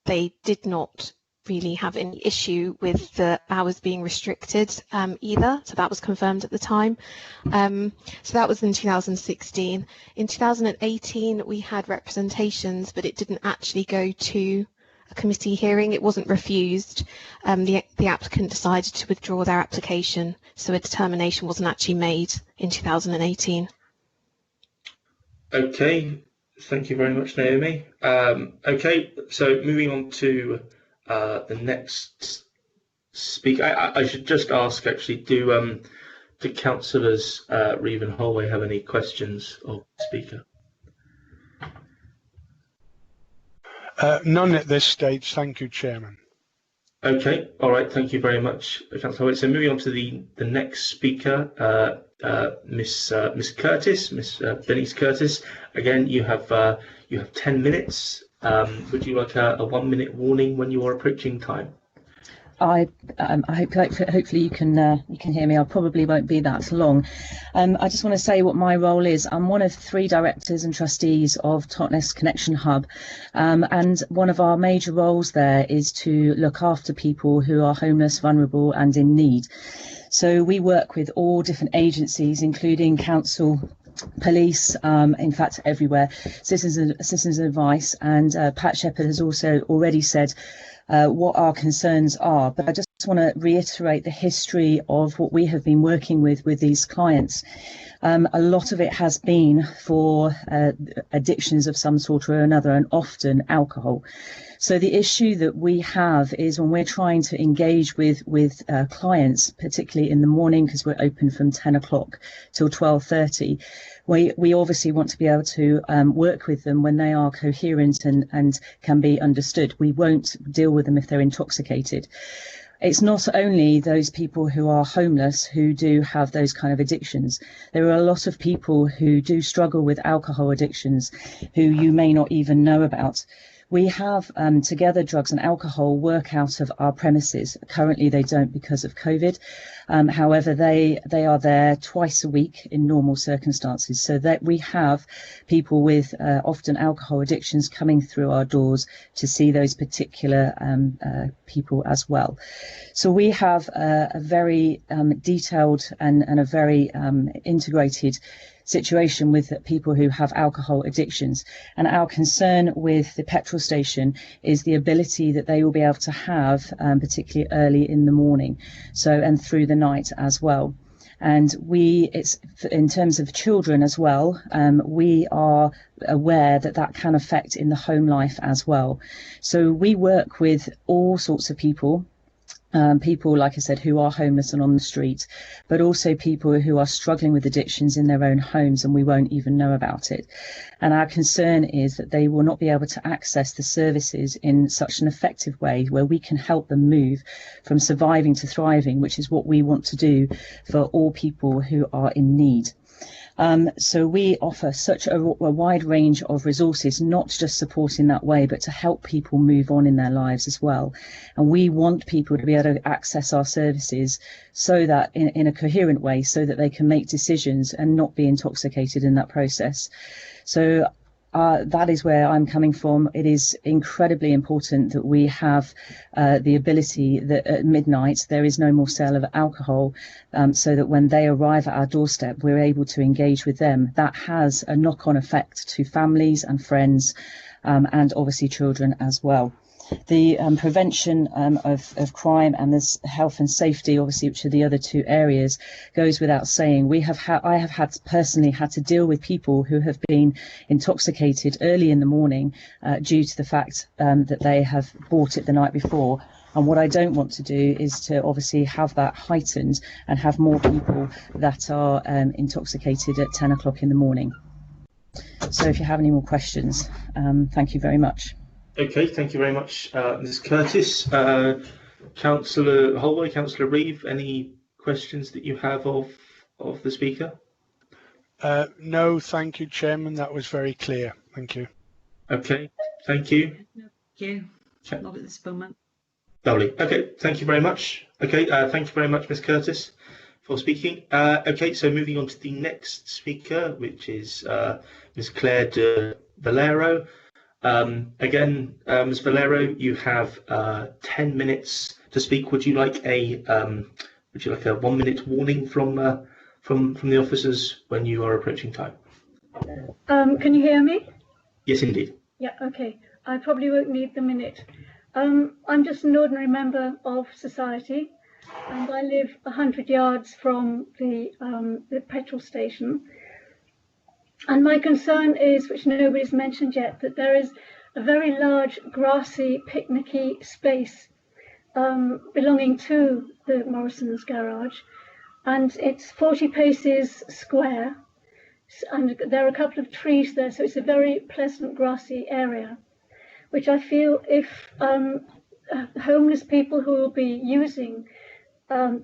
they did not really have any issue with the hours being restricted either, so that was confirmed at the time. So that was in 2016. In 2018 we had representations, but it didn't actually go to a committee hearing. It wasn't refused. The applicant decided to withdraw their application, so a determination wasn't actually made in 2018. Okay, thank you very much, Naomi. Okay, so moving on to the next speaker. I should just ask, actually, do councillors Reeve and Holway have any questions of the speaker? None at this stage, thank you, Chairman. Okay, all right, thank you very much, Councillor Holway. So moving on to the next speaker, Miss Curtis, Miss Denise Curtis. Again, you have 10 minutes. Would you like a 1 minute warning when you are approaching time? I hopefully you can hear me. I probably won't be that long. I just want to say what my role is. I'm one of 3 directors and trustees of Totnes Connection Hub, and one of our major roles there is to look after people who are homeless, vulnerable and in need. So we work with all different agencies, including council, police, in fact everywhere, citizens advice, and Pat Shepherd has also already said what our concerns are, but I just want to reiterate the history of what we have been working with these clients. A lot of it has been for addictions of some sort or another, and often alcohol. So the issue that we have is when we're trying to engage with clients, particularly in the morning, because we're open from 10 o'clock till 12:30, we obviously want to be able to work with them when they are coherent and can be understood. We won't deal with them if they're intoxicated. It's not only those people who are homeless who do have those kind of addictions. There are a lot of people who do struggle with alcohol addictions who you may not even know about. We have Together Drugs and Alcohol work out of our premises. Currently they don't because of COVID. However, they are there twice a week in normal circumstances, so that we have people with often alcohol addictions coming through our doors to see those particular people as well. So we have a very detailed and a very integrated situation with people who have alcohol addictions, and our concern with the petrol station is the ability that they will be able to have, particularly early in the morning, so and through the night as well. And it's in terms of children as well, we are aware that that can affect in the home life as well. So we work with all sorts of people. People, like I said, who are homeless and on the street, but also people who are struggling with addictions in their own homes and we won't even know about it. And our concern is that they will not be able to access the services in such an effective way where we can help them move from surviving to thriving, which is what we want to do for all people who are in need. So we offer such a wide range of resources, not just support in that way, but to help people move on in their lives as well. And we want people to be able to access our services so that in a coherent way, so that they can make decisions and not be intoxicated in that process. So that is where I'm coming from. It is incredibly important that we have the ability that at midnight there is no more sale of alcohol, so that when they arrive at our doorstep, we're able to engage with them. That has a knock-on effect to families and friends, and obviously children as well. The prevention of crime and this health and safety, obviously, which are the other two areas, goes without saying. I have personally had to deal with people who have been intoxicated early in the morning due to the fact that they have bought it the night before. And what I don't want to do is to obviously have that heightened and have more people that are intoxicated at 10 o'clock in the morning. So if you have any more questions, thank you very much. Okay, thank you very much, Ms. Curtis. Councillor Holway, Councillor Reeve, any questions that you have of the speaker? No, thank you, Chairman. That was very clear. Thank you. Okay, thank you. Thank you. Not at this moment. Lovely. Okay, thank you very much. Okay, thank you very much, Ms. Curtis, for speaking. Okay, so moving on to the next speaker, which is Ms. Claire de Valero. Again, Ms. Valero, you have 10 minutes to speak. Would you like a 1 minute warning from the officers when you are approaching time? Can you hear me? Yes, indeed. Yeah, okay. I probably won't need the minute. I'm just an ordinary member of society, and I live 100 yards from the petrol station. And my concern is, which nobody's mentioned yet, that there is a very large grassy, picnicky space belonging to the Morrison's garage, and it's 40 paces square, and there are a couple of trees there, so it's a very pleasant grassy area, which I feel if homeless people who will be using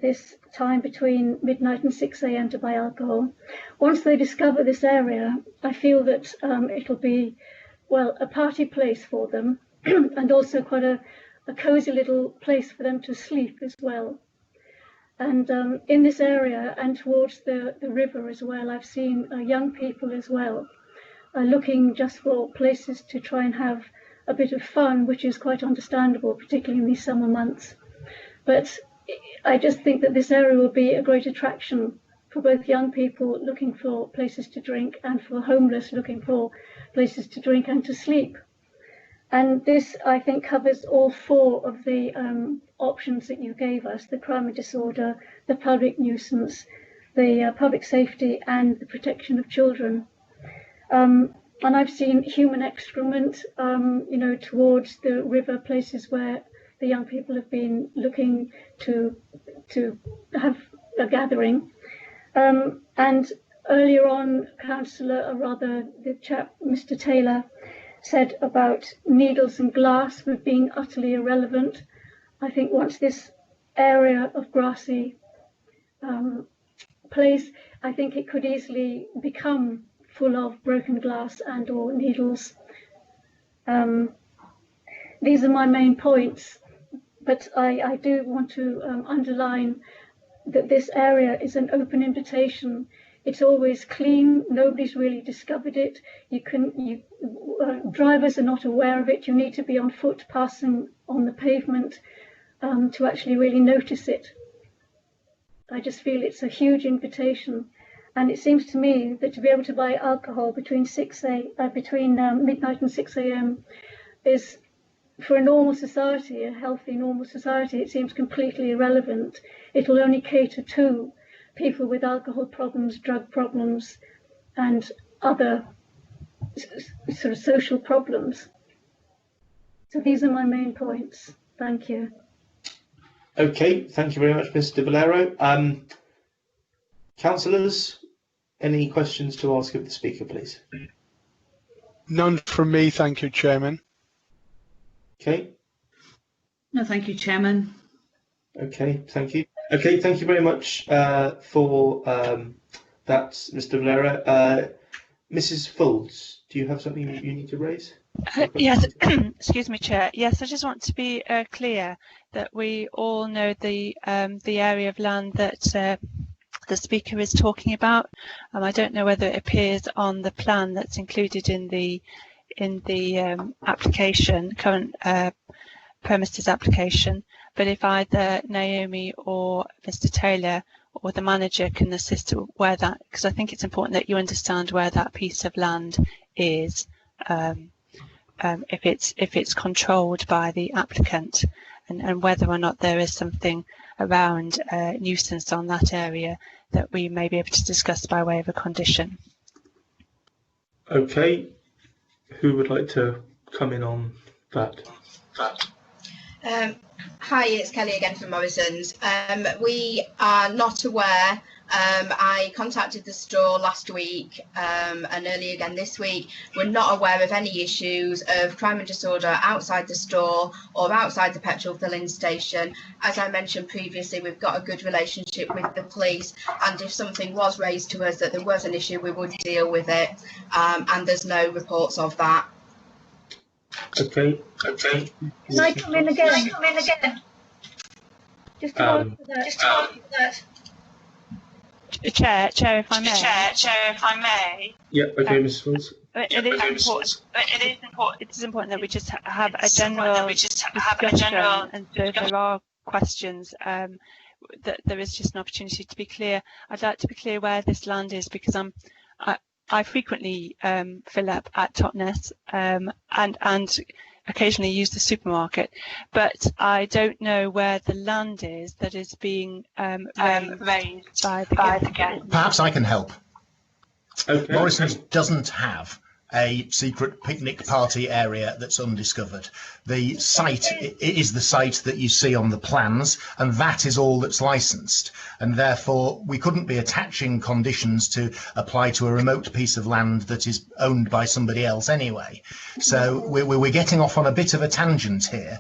this time between midnight and 6 a.m. to buy alcohol, once they discover this area, I feel that it'll be, well, a party place for them and also quite a cozy little place for them to sleep as well. And in this area and towards the river as well, I've seen young people as well looking just for places to try and have a bit of fun, which is quite understandable, particularly in these summer months. But I just think that this area will be a great attraction for both young people looking for places to drink and for homeless looking for places to drink and to sleep. And this, I think, covers all four of the options that you gave us: the crime and disorder, the public nuisance, the public safety, and the protection of children. And I've seen human excrement, towards the river, places where the young people have been looking to have a gathering. And earlier on, the chap, Mr. Taylor, said about needles and glass being utterly irrelevant. I think once this area of grassy place, I think it could easily become full of broken glass and or needles. These are my main points, but I do want to underline that this area is an open invitation. It's always clean. Nobody's really discovered it. Drivers are not aware of it. You need to be on foot passing on the pavement to actually really notice it. I just feel it's a huge invitation. And it seems to me that to be able to buy alcohol between midnight and 6 a.m. is, for a normal society, a healthy normal society, it seems completely irrelevant. It will only cater to people with alcohol problems, drug problems, and other sort of social problems. So these are my main points. Thank you. Okay, thank you very much, Mr. Valero. Councillors, any questions to ask of the speaker, please? None from me, thank you, Chairman. Okay. No, thank you, Chairman. Okay, thank you. Okay, thank you very much for that, Mr. Valera. Mrs. Fultz, do you have something you need to raise? Yes, excuse me, Chair. Yes, I just want to be clear that we all know the area of land that the speaker is talking about. I don't know whether it appears on the plan that's included in the application, current premises application, but if either Naomi or Mr. Taylor or the manager can assist where that, because I think it's important that you understand where that piece of land is, if it's controlled by the applicant, and whether or not there is something around nuisance on that area that we may be able to discuss by way of a condition. Okay, who would like to come in on that? Hi, it's Kelly again from Morrison's. We are not aware. I contacted the store last week and earlier again this week. We're not aware of any issues of crime and disorder outside the store or outside the petrol filling station. As I mentioned previously, we've got a good relationship with the police, and if something was raised to us that there was an issue, we would deal with it, and there's no reports of that. Okay. Can I come in again? Just to answer that. Chair, if I may. Yeah. Okay, Mrs. Wills. It is important that we just have a general discussion, and so if there are questions, that there is just an opportunity to be clear. I'd like to be clear where this land is, because I frequently fill up at Totnes and occasionally use the supermarket, but I don't know where the land is that is being raised by the guest. Perhaps I can help. Okay. Morrison's doesn't have a secret picnic party area that's undiscovered. The site is the site that you see on the plans, and that is all that's licensed, and therefore we couldn't be attaching conditions to apply to a remote piece of land that is owned by somebody else anyway. So we're getting off on a bit of a tangent here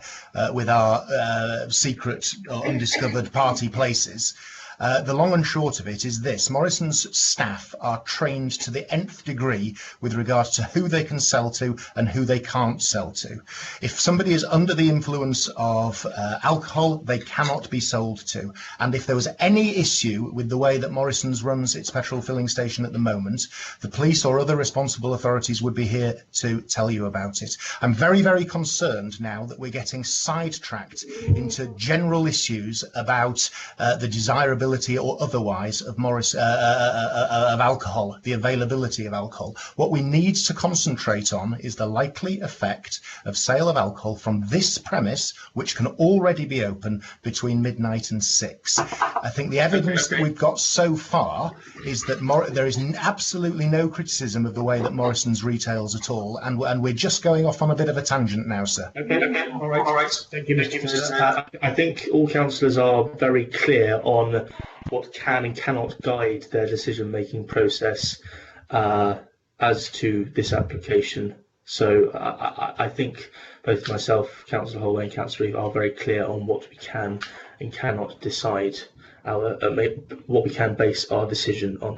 with our secret or undiscovered party places. The long and short of it is this: Morrison's staff are trained to the nth degree with regards to who they can sell to and who they can't sell to. If somebody is under the influence of alcohol, they cannot be sold to. And if there was any issue with the way that Morrison's runs its petrol filling station at the moment, the police or other responsible authorities would be here to tell you about it. I'm very, very concerned now that we're getting sidetracked into general issues about the desirability or otherwise of of alcohol, the availability of alcohol. What we need to concentrate on is the likely effect of sale of alcohol from this premise, which can already be open between midnight and 6. I think the evidence that we've got so far is that there is absolutely no criticism of the way that Morrison's retails at all, and we're just going off on a bit of a tangent now, sir. Okay. All right. Thank you, Mr. Taylor. I think all councillors are very clear on what can and cannot guide their decision-making process as to this application. So I think both myself, Councillor Holway and Councillor Reeve are very clear on what we can and cannot decide, what we can base our decision on.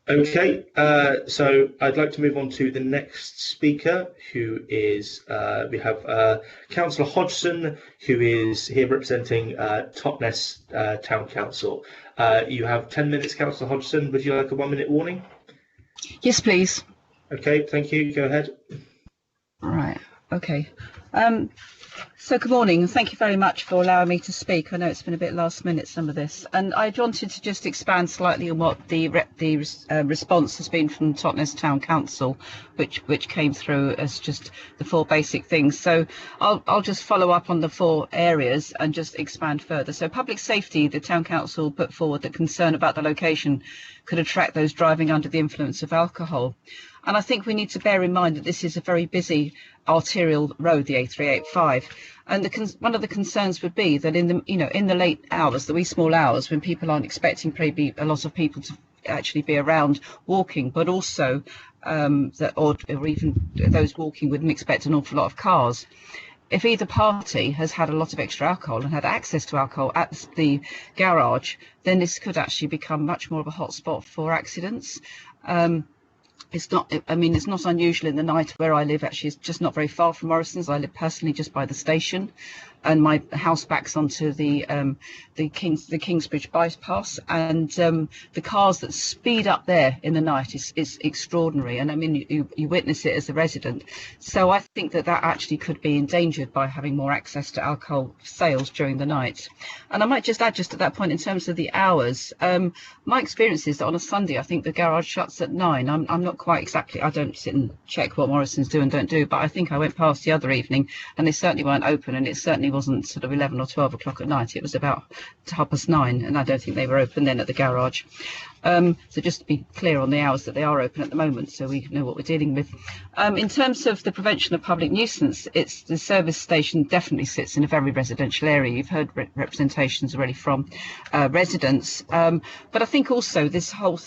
Okay, so I'd like to move on to the next speaker, who is, we have Councillor Hodgson, who is here representing Totnes Town Council. You have 10 minutes, Councillor Hodgson. Would you like a 1-minute warning? Yes, please. Okay, thank you. Go ahead. Right, okay. So good morning, thank you very much for allowing me to speak. I know it's been a bit last minute, some of this, and I wanted to just expand slightly on what the response has been from Totnes Town Council, which came through as just the 4 basic things. So I'll just follow up on the 4 areas and just expand further. So public safety, the Town Council put forward that concern about the location could attract those driving under the influence of alcohol. And I think we need to bear in mind that this is a very busy arterial road, the A385. And one of the concerns would be that in the late hours, the wee small hours, when people aren't expecting probably a lot of people to actually be around walking, but also or even those walking wouldn't expect an awful lot of cars. If either party has had a lot of extra alcohol and had access to alcohol at the garage, then this could actually become much more of a hotspot for accidents. It's not unusual in the night where I live. Actually, it's just not very far from Morrison's. I live personally just by the station. and my house backs onto the Kingsbridge bypass, and the cars that speed up there in the night is extraordinary. And I mean, you witness it as a resident. So I think that actually could be endangered by having more access to alcohol sales during the night. And I might just add, just at that point, in terms of the hours, my experience is that on a Sunday, I think the garage shuts at 9. I'm not quite exactly, I don't sit and check what Morrison's do and don't do, but I think I went past the other evening and they certainly weren't open, and it certainly wasn't sort of 11 or 12 o'clock at night. It was about 9:30, and I don't think they were open then at the garage. So just to be clear on the hours that they are open at the moment, so we know what we're dealing with. In terms of the prevention of public nuisance, the service station definitely sits in a very residential area. You've heard representations already from residents, but I think also this whole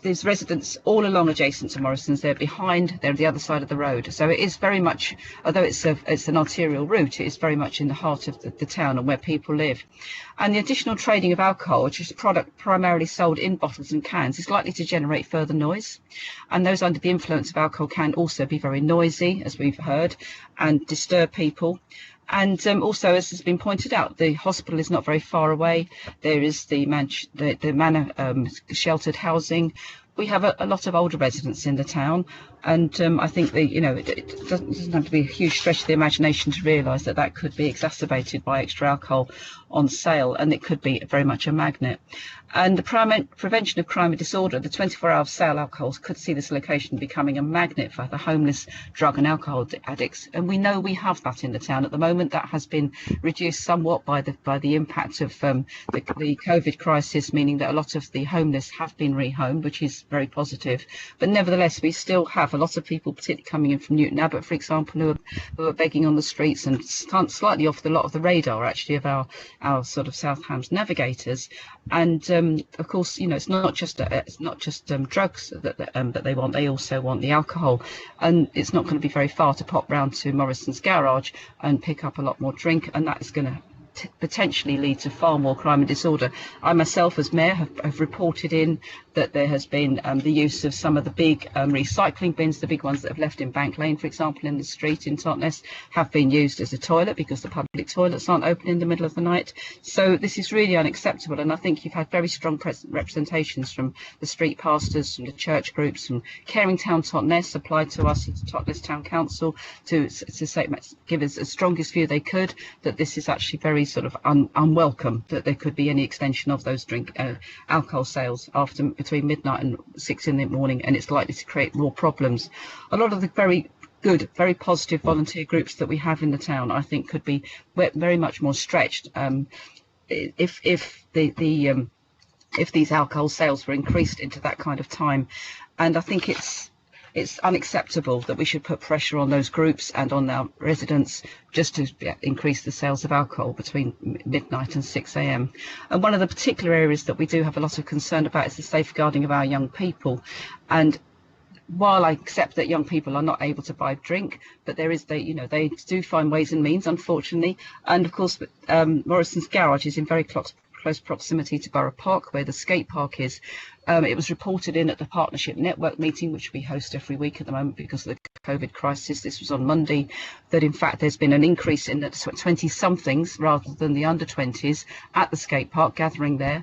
there's residents all along adjacent to Morrison's. They're the other side of the road. So it is very much, although it's an arterial route, it is very much in the heart of the town and where people live. And the additional trading of alcohol, which is a product primarily sold in bottles and cans, is likely to generate further noise. And those under the influence of alcohol can also be very noisy, as we've heard, and disturb people. And also, as has been pointed out, the hospital is not very far away. There is the manor sheltered housing. We have a lot of older residents in the town, and I think it doesn't have to be a huge stretch of the imagination to realise that could be exacerbated by extra alcohol on sale, and it could be very much a magnet. And the prevention of crime and disorder, the 24-hour sale alcohols could see this location becoming a magnet for the homeless drug and alcohol addicts. And we know we have that in the town at the moment. That has been reduced somewhat by the impact of the COVID crisis, meaning that a lot of the homeless have been rehomed, which is very positive. But nevertheless, we still have a lot of people, particularly coming in from Newton Abbot, for example, who are begging on the streets and slightly off the lot of the radar, actually, of our sort of South Hams navigators. And of course, it's not just drugs that they want. They also want the alcohol, and it's not going to be very far to pop round to Morrison's garage and pick up a lot more drink, and that is going to potentially lead to far more crime and disorder. I myself, as mayor, have reported in that there has been the use of some of the big recycling bins, the big ones that have left in Bank Lane, for example, in the street in Totnes, have been used as a toilet because the public toilets aren't open in the middle of the night. So this is really unacceptable, and I think you've had very strong representations from the street pastors, from the church groups, from Caring Town Totnes, applied to us at Totnes Town Council to say, give us the strongest view they could that this is actually very sort of unwelcome, that there could be any extension of those alcohol sales between midnight and 6 in the morning, and it's likely to create more problems. A lot of the very good, very positive volunteer groups that we have in the town, I think, could be very much more stretched if these alcohol sales were increased into that kind of time. And I think it's unacceptable that we should put pressure on those groups and on our residents just to increase the sales of alcohol between midnight and 6 a.m. And one of the particular areas that we do have a lot of concern about is the safeguarding of our young people. And while I accept that young people are not able to buy drink, but they do find ways and means, unfortunately. And of course, Morrison's garage is in very close proximity to Borough Park, where the skate park is. It was reported in at the Partnership Network meeting, which we host every week at the moment because of the COVID crisis. This was on Monday, that in fact there's been an increase in the 20-somethings rather than the under-20s at the skate park gathering there.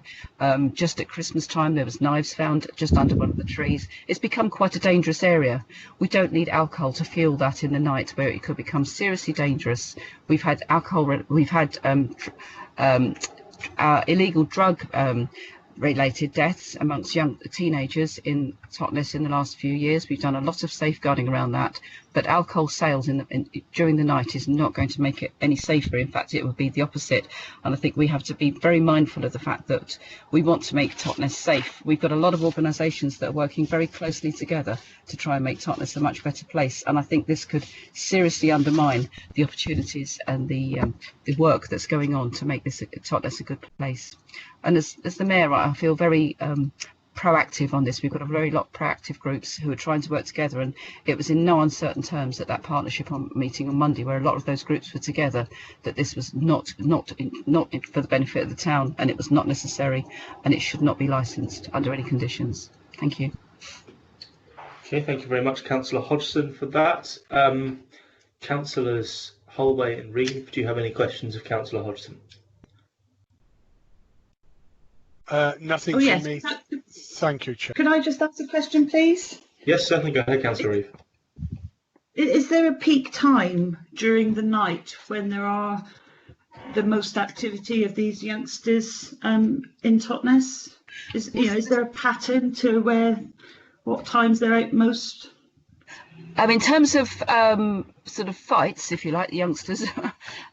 Just at Christmas time, there was knives found just under one of the trees. It's become quite a dangerous area. We don't need alcohol to fuel that in the night, where it could become seriously dangerous. We've had illegal drug related deaths amongst young teenagers in Totnes in the last few years. We've done a lot of safeguarding around that, but alcohol sales during the night is not going to make it any safer. In fact, it would be the opposite. And I think we have to be very mindful of the fact that we want to make Totnes safe. We've got a lot of organisations that are working very closely together to try and make Totnes a much better place. And I think this could seriously undermine the opportunities and the work that's going on to make this Totnes a good place. And as the mayor, I feel very proactive on this. We've got a very lot of proactive groups who are trying to work together, and it was in no uncertain terms at that partnership meeting on Monday, where a lot of those groups were together, that this was not for the benefit of the town, and it was not necessary, and it should not be licensed under any conditions. Thank you. Okay, thank you very much, Councillor Hodgson, for that. Councillors Holway and Reeve, do you have any questions of Councillor Hodgson? Nothing Oh, from yes. me. Thank you, Chair. Could I just ask a question, please? Yes, certainly. Go ahead, Councillor Reeve. Is there a peak time during the night when there are the most activity of these youngsters in Totnes? Is there a pattern to what times they're out most? In terms of sort of fights, if you like, the youngsters,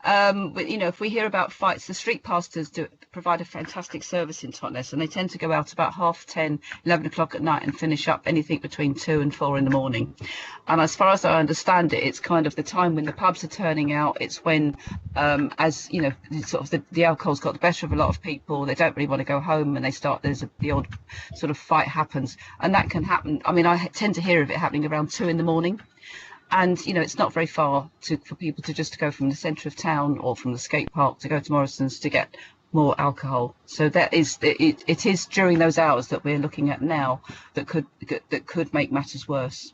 but if we hear about fights, the street pastors provide a fantastic service in Totnes, and they tend to go out about 10:30, 11 o'clock at night and finish up anything between 2 and 4 in the morning. And as far as I understand it, it's kind of the time when the pubs are turning out. It's when, as you know, sort of the alcohol's got the better of a lot of people. They don't really want to go home, and the odd sort of fight happens, and that can happen. I mean, I tend to hear of it happening around 2 in the morning. And it's not very far for people to just go from the centre of town or from the skate park to go to Morrison's to get more alcohol. So that is it is during those hours that we're looking at now that could make matters worse.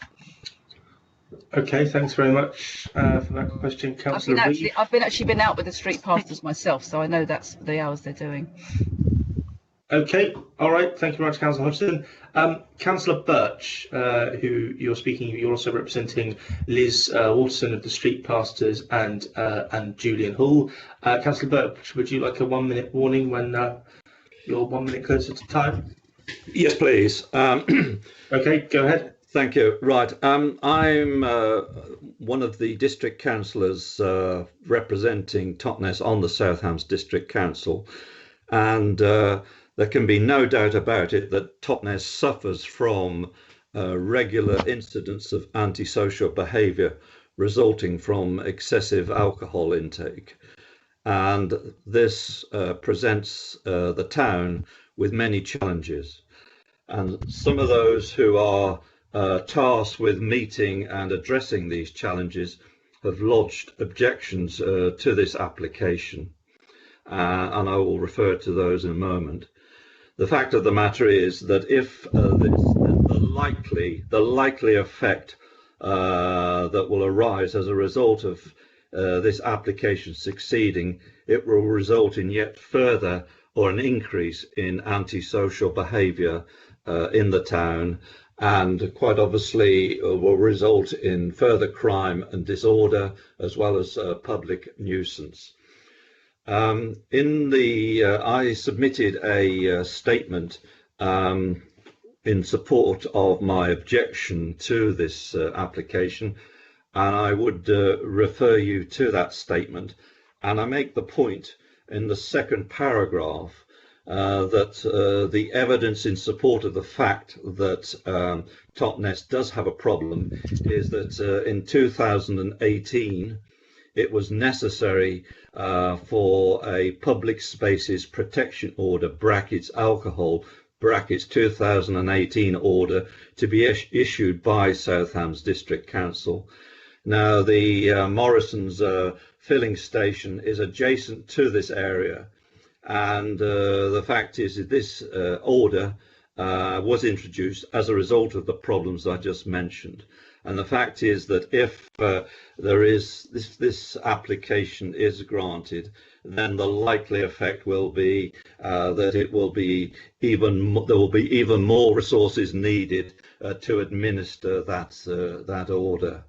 Okay, thanks very much for that question, Councillor Reeve. I've actually been out with the street pastors myself, so I know that's the hours they're doing. Okay, all right. Thank you very much, Councillor Hodgson. Councillor Birch, who you're also representing Liz Waterson of the Street Pastors and Julian Hall. Councillor Birch, would you like a 1-minute warning when you're 1 minute closer to time? Yes, please. Okay, go ahead. Thank you. Right. I'm one of the district councillors representing Totnes on the South Hams District Council, and there can be no doubt about it that Totnes suffers from regular incidents of antisocial behaviour resulting from excessive alcohol intake. And this presents the town with many challenges. And some of those who are tasked with meeting and addressing these challenges have lodged objections to this application. And I will refer to those in a moment. The fact of the matter is that if the likely effect that will arise as a result of this application succeeding, it will result in yet further or an increase in antisocial behaviour in the town, and quite obviously will result in further crime and disorder as well as public nuisance. I submitted a statement in support of my objection to this application, and I would refer you to that statement. And I make the point in the second paragraph that the evidence in support of the fact that Totnes does have a problem is that in 2018 it was necessary for a public spaces protection order (alcohol) 2018 order to be issued by South Hams District Council. Now the Morrison's filling station is adjacent to this area, and the fact is that this order was introduced as a result of the problems I just mentioned. And the fact is that if this application is granted, then the likely effect will be that there will be even more resources needed to administer that order.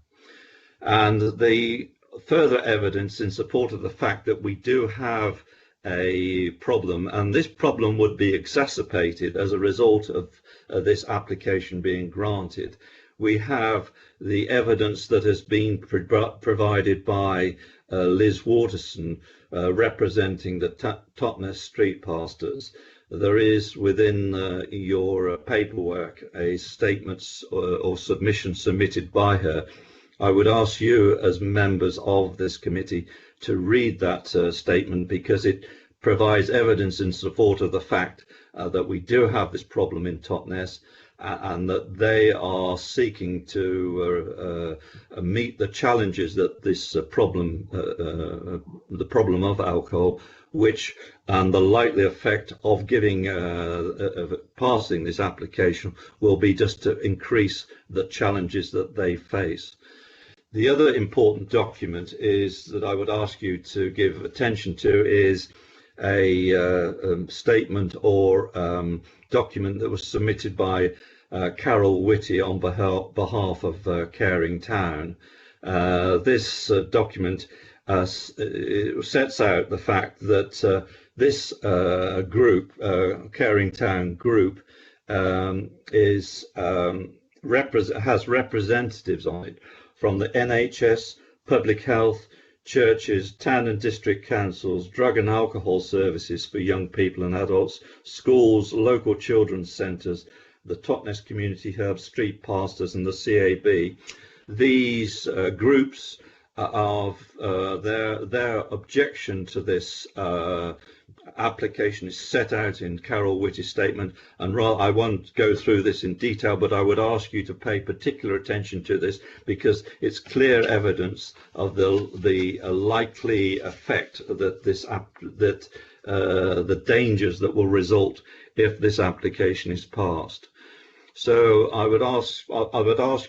And the further evidence in support of the fact that we do have a problem, and this problem would be exacerbated as a result of this application being granted. We have the evidence that has been provided by Liz Waterson, representing the Totnes Street Pastors. There is within your paperwork a statement or submission submitted by her. I would ask you as members of this committee to read that statement, because it provides evidence in support of the fact that we do have this problem in Totnes, and that they are seeking to meet the challenges that this the problem of alcohol, and the likely effect of passing this application will be just to increase the challenges that they face. The other important document is that I would ask you to give attention to is a statement or document that was submitted by Carol Whitty on behalf of Caring Town. This document sets out the fact that this group, Caring Town group, has representatives on it from the NHS, public health, churches, town and district councils, drug and alcohol services for young people and adults, schools, local children's centres, the Totnes Community Hub, street pastors and the CAB. These groups of their objection to this application is set out in Carol Whitty's statement, and I won't go through this in detail, but I would ask you to pay particular attention to this because it's clear evidence of the likely effect that the dangers that will result if this application is passed. So I would ask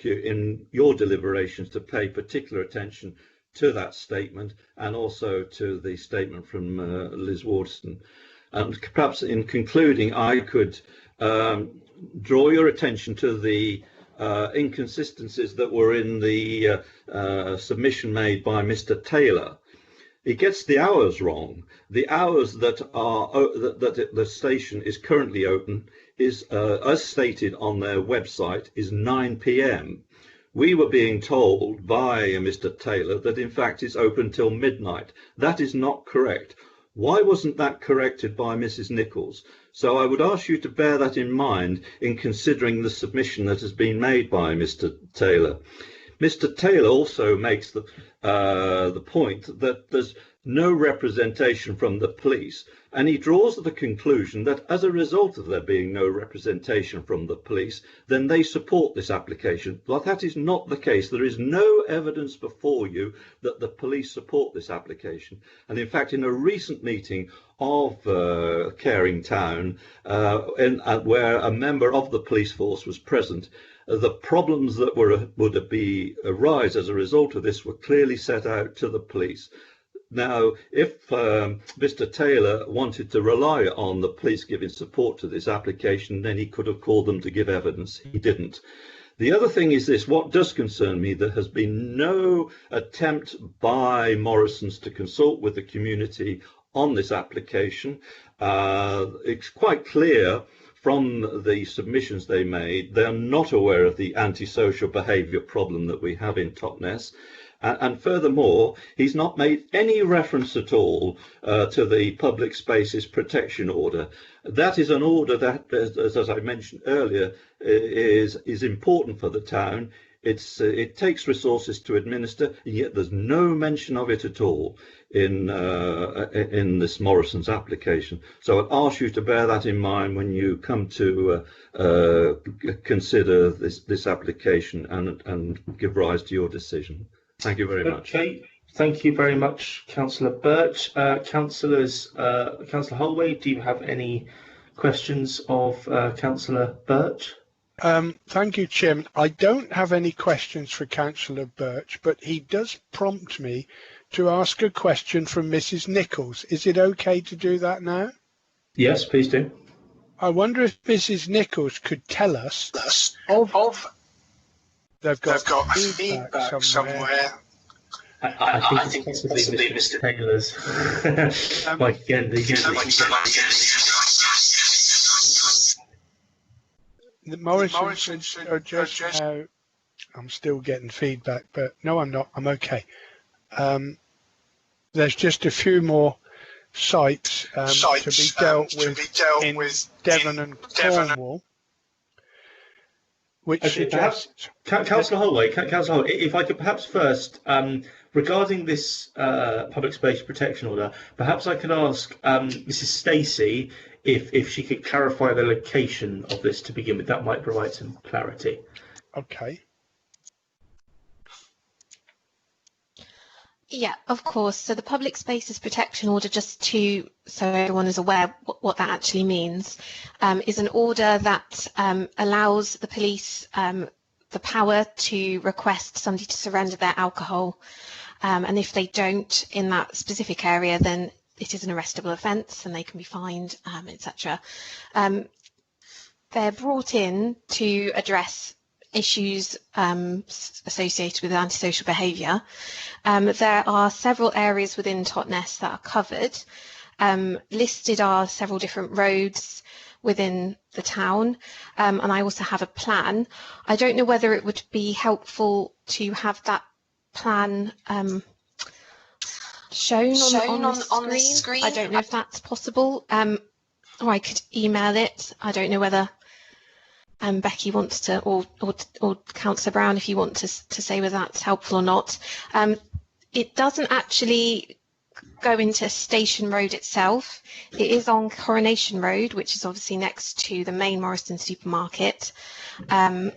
you in your deliberations to pay particular attention to that statement and also to the statement from Liz Waterston. And perhaps in concluding, I could draw your attention to the inconsistencies that were in the submission made by Mr. Taylor. He gets the hours wrong. The hours that the station is currently open is, as stated on their website, is 9 p.m. We were being told by Mr. Taylor that in fact it's open till midnight. That is not correct. Why wasn't that corrected by Mrs. Nichols? So I would ask you to bear that in mind in considering the submission that has been made by Mr. Taylor. Mr. Taylor also makes the point that there's no representation from the police, and he draws the conclusion that as a result of there being no representation from the police, then they support this application. But that is not the case. There is no evidence before you that the police support this application. And in fact, in a recent meeting of Caring Town, where a member of the police force was present, the problems that would arise as a result of this were clearly set out to the police. Now, if Mr. Taylor wanted to rely on the police giving support to this application, then he could have called them to give evidence. He didn't. The other thing is this, what does concern me, there has been no attempt by Morrisons to consult with the community on this application. It's quite clear from the submissions they made, they're not aware of the antisocial behaviour problem that we have in Totnes. And furthermore, he's not made any reference at all to the Public Spaces Protection Order. That is an order that, as I mentioned earlier, is important for the town. It takes resources to administer, and yet there's no mention of it at all in this Morrison's application. So I'd ask you to bear that in mind when you come to consider this application and give rise to your decision. Thank you very much. Okay, thank you very much, Councillor Birch. Councillor Holloway, do you have any questions of Councillor Birch? Thank you, Chairman. I don't have any questions for Councillor Birch, but he does prompt me to ask a question from Mrs. Nichols. Is it okay to do that now? Yes, please do. I wonder if Mrs. Nichols could tell us of they've got feedback somewhere. I think it's possibly Mr. Taylor's. Like again, the Morrison are just now. I'm still getting feedback, but no, I'm not. I'm okay. There's just a few more sites to be dealt with in Devon and Cornwall. Which perhaps, Councillor Holloway, if I could perhaps first, regarding this public space protection order, perhaps I could ask Mrs. Stacey if she could clarify the location of this to begin with. That might provide some clarity. Okay. Yeah, of course. So the Public Spaces Protection Order, just so everyone is aware what that actually means, is an order that allows the police the power to request somebody to surrender their alcohol, and if they don't in that specific area, then it is an arrestable offence and they can be fined, etc. They're brought in to address issues associated with antisocial behaviour. There are several areas within Totnes that are covered. Listed are several different roads within the town, and I also have a plan. I don't know whether it would be helpful to have that plan shown on the screen. I don't know if that's possible, or I could email it. I don't know whether Becky wants to, or Councillor Brown, if you want to say whether that's helpful or not. It doesn't actually go into Station Road itself. It is on Coronation Road, which is obviously next to the main Morrison supermarket, and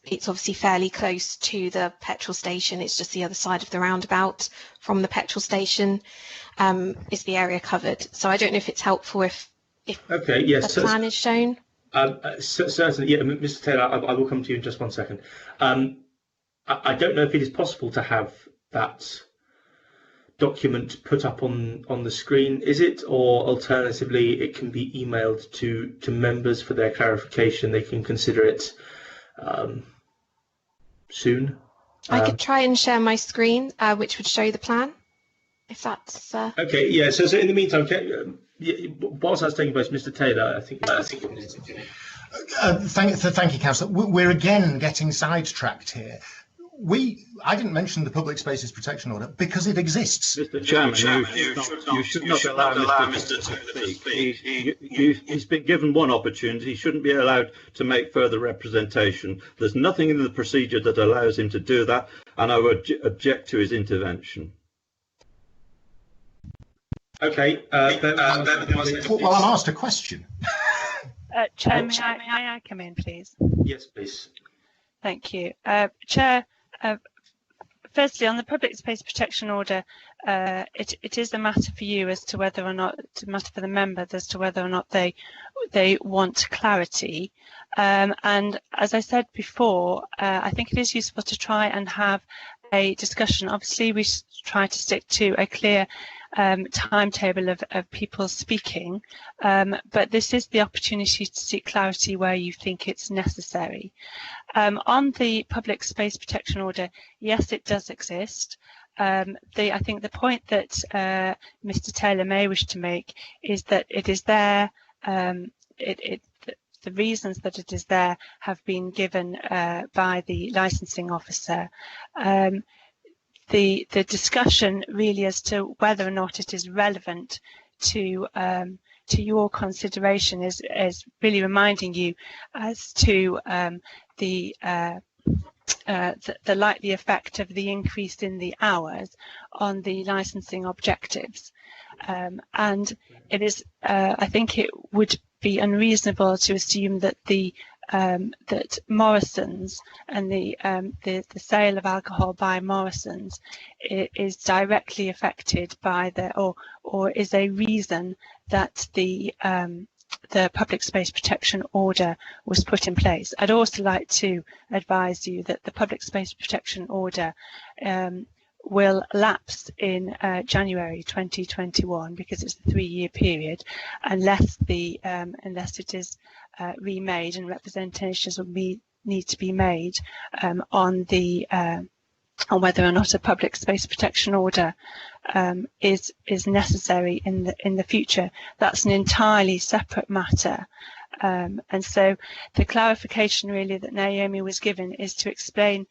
it's obviously fairly close to the petrol station. It's just the other side of the roundabout from the petrol station is the area covered. So I don't know if it's helpful if okay, yes, the plan is shown. Certainly, yeah, Mr. Taylor, I will come to you in just one second. I don't know if it is possible to have that document put up on the screen, is it? Or alternatively, it can be emailed to members for their clarification. They can consider it soon. I could try and share my screen, which would show the plan, if that's... Okay, yeah, so in the meantime, whilst that's taking place, Mr. Taylor, I think thank you, Councillor. We're again getting sidetracked here. I didn't mention the Public Spaces Protection Order because it exists. Mr. Chairman, you should not allow Mr. to speak. He's been given one opportunity. He shouldn't be allowed to make further representation. There's nothing in the procedure that allows him to do that, and I would object to his intervention. Okay. Well, I'm asked a question. Chair, may I come in, please? Yes, please. Thank you. Chair, firstly, on the Public Space Protection Order, it is a matter for you as to whether or not, it's a matter for the members as to whether or not they want clarity. And as I said before, I think it is useful to try and have a discussion. Obviously, we try to stick to a clear timetable of people speaking, but this is the opportunity to seek clarity where you think it's necessary. On the Public Space Protection Order, yes, it does exist. I think the point that Mr. Taylor may wish to make is that it is there. The reasons that it is there have been given by the licensing officer. The discussion really as to whether or not it is relevant to your consideration is really reminding you as to the likely effect of the increase in the hours on the licensing objectives, and it is I think it would be unreasonable to assume that that Morrison's and the sale of alcohol by Morrison's is directly affected by or is a reason that the Public Space Protection Order was put in place. I'd also like to advise you that the Public Space Protection Order will lapse in January 2021 because it's a 3-year period, unless it is remade, and representations will need to be made on whether or not a Public Space Protection Order is necessary in the future. That's an entirely separate matter. And so the clarification really that Naomi was given is to explain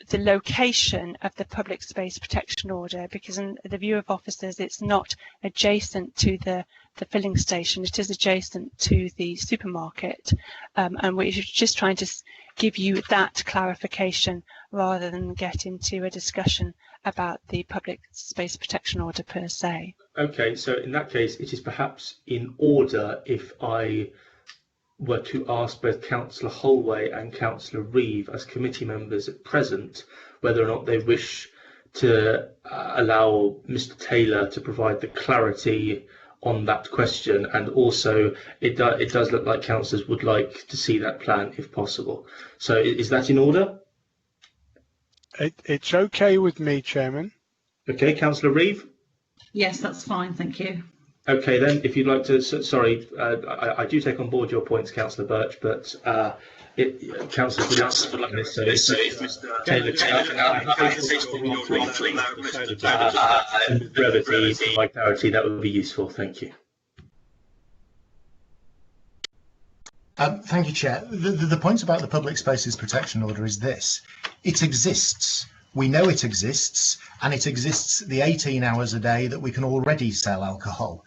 the location of the Public Space Protection Order, because in the view of officers it's not adjacent to the filling station, it is adjacent to the supermarket, and we're just trying to give you that clarification rather than get into a discussion about the Public Space Protection Order per se. Okay, so in that case it is perhaps in order if I were to ask both Councillor Holway and Councillor Reeve as committee members at present whether or not they wish to allow Mr. Taylor to provide the clarity on that question, and also it does look like councillors would like to see that plan if possible. So is that in order? It's okay with me, Chairman. Okay, Councillor Reeve? Yes, that's fine, thank you. Okay, then, if you'd like to, sorry, I do take on board your points, Councillor Birch, but councillors would like this, so if Mr. Taylor brevity, by clarity, that would be useful. Thank you. Thank you, Chair. The point about the Public Spaces Protection Order is this. It exists. We know it exists, and it exists the 18 hours a day that we can already sell alcohol.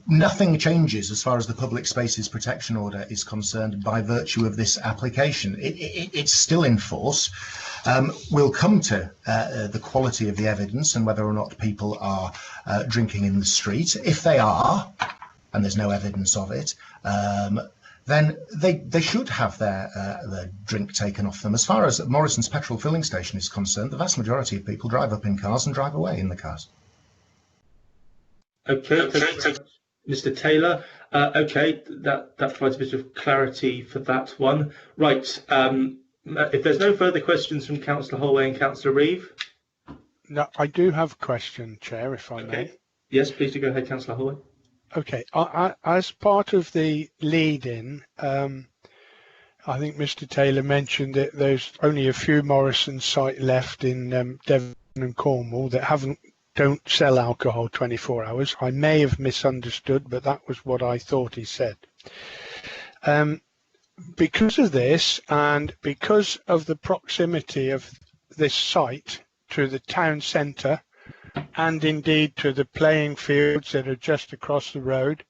Nothing changes as far as the Public Spaces Protection Order is concerned by virtue of this application. It's still in force. We'll come to the quality of the evidence and whether or not people are drinking in the street. If they are, and there's no evidence of it, then they should have their drink taken off them. As far as Morrison's petrol filling station is concerned, the vast majority of people drive up in cars and drive away in the cars. Okay, Mr. Taylor. Okay, that provides a bit of clarity for that one. Right. If there's no further questions from Councillor Holway and Councillor Reeve. No, I do have a question, Chair, if I may. Yes, please do go ahead, Councillor Holway. Okay, as part of the lead-in, I think Mr. Taylor mentioned that there's only a few Morrison sites left in Devon and Cornwall that don't sell alcohol 24 hours. I may have misunderstood, but that was what I thought he said. Because of this, and because of the proximity of this site to the town centre, and indeed to the playing fields that are just across the road,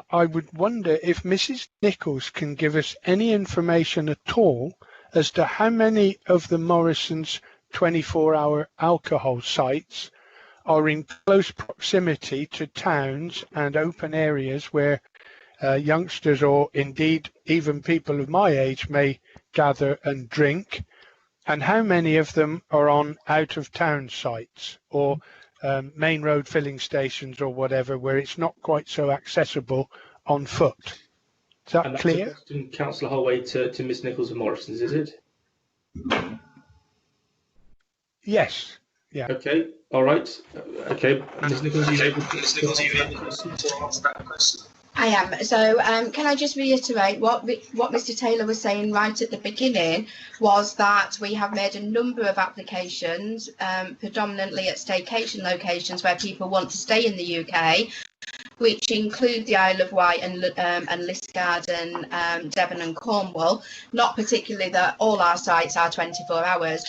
I would wonder if Mrs. Nichols can give us any information at all as to how many of the Morrison's 24-hour alcohol sites are in close proximity to towns and open areas where youngsters, or indeed even people of my age, may gather and drink, and how many of them are on out-of-town sites or main road filling stations or whatever, where it's not quite so accessible on foot. Is that clear? Councillor Holway to Ms. Nichols and Morrison's, is it? Yes. Yeah. Okay. All right. Okay. Ms. Nichols, are you able to answer that question? I am. So can I just reiterate what Mr. Taylor was saying right at the beginning was that we have made a number of applications, predominantly at staycation locations where people want to stay in the UK, which include the Isle of Wight and Lisgarden, Devon and Cornwall. Not particularly that all our sites are 24 hours.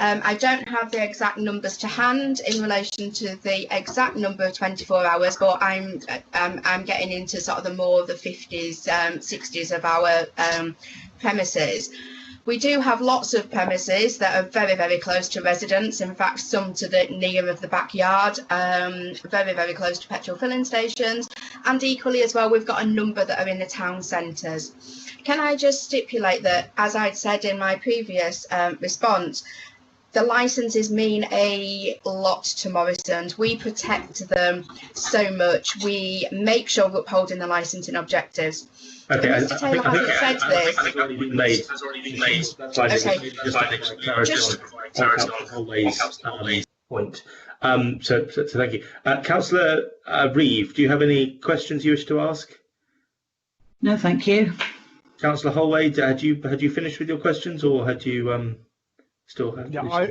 I don't have the exact numbers to hand in relation to the exact number of 24 hours, but I'm getting into sort of the more of the 50s, 60s of our premises. We do have lots of premises that are very, very close to residents. In fact, some to the near of the backyard, very, very close to petrol filling stations. And equally as well, we've got a number that are in the town centres. Can I just stipulate that, as I'd said in my previous response, the licenses mean a lot to Morrisons. We protect them so much. We make sure we're upholding the licensing objectives. Okay, Mr. Taylor hasn't said this. Has already been made. Okay. Just Holway's point. So thank you. Councillor Reeve, do you have any questions you wish to ask? No, thank you. Councillor Holway, had you finished with your questions, or had you still have? Yeah,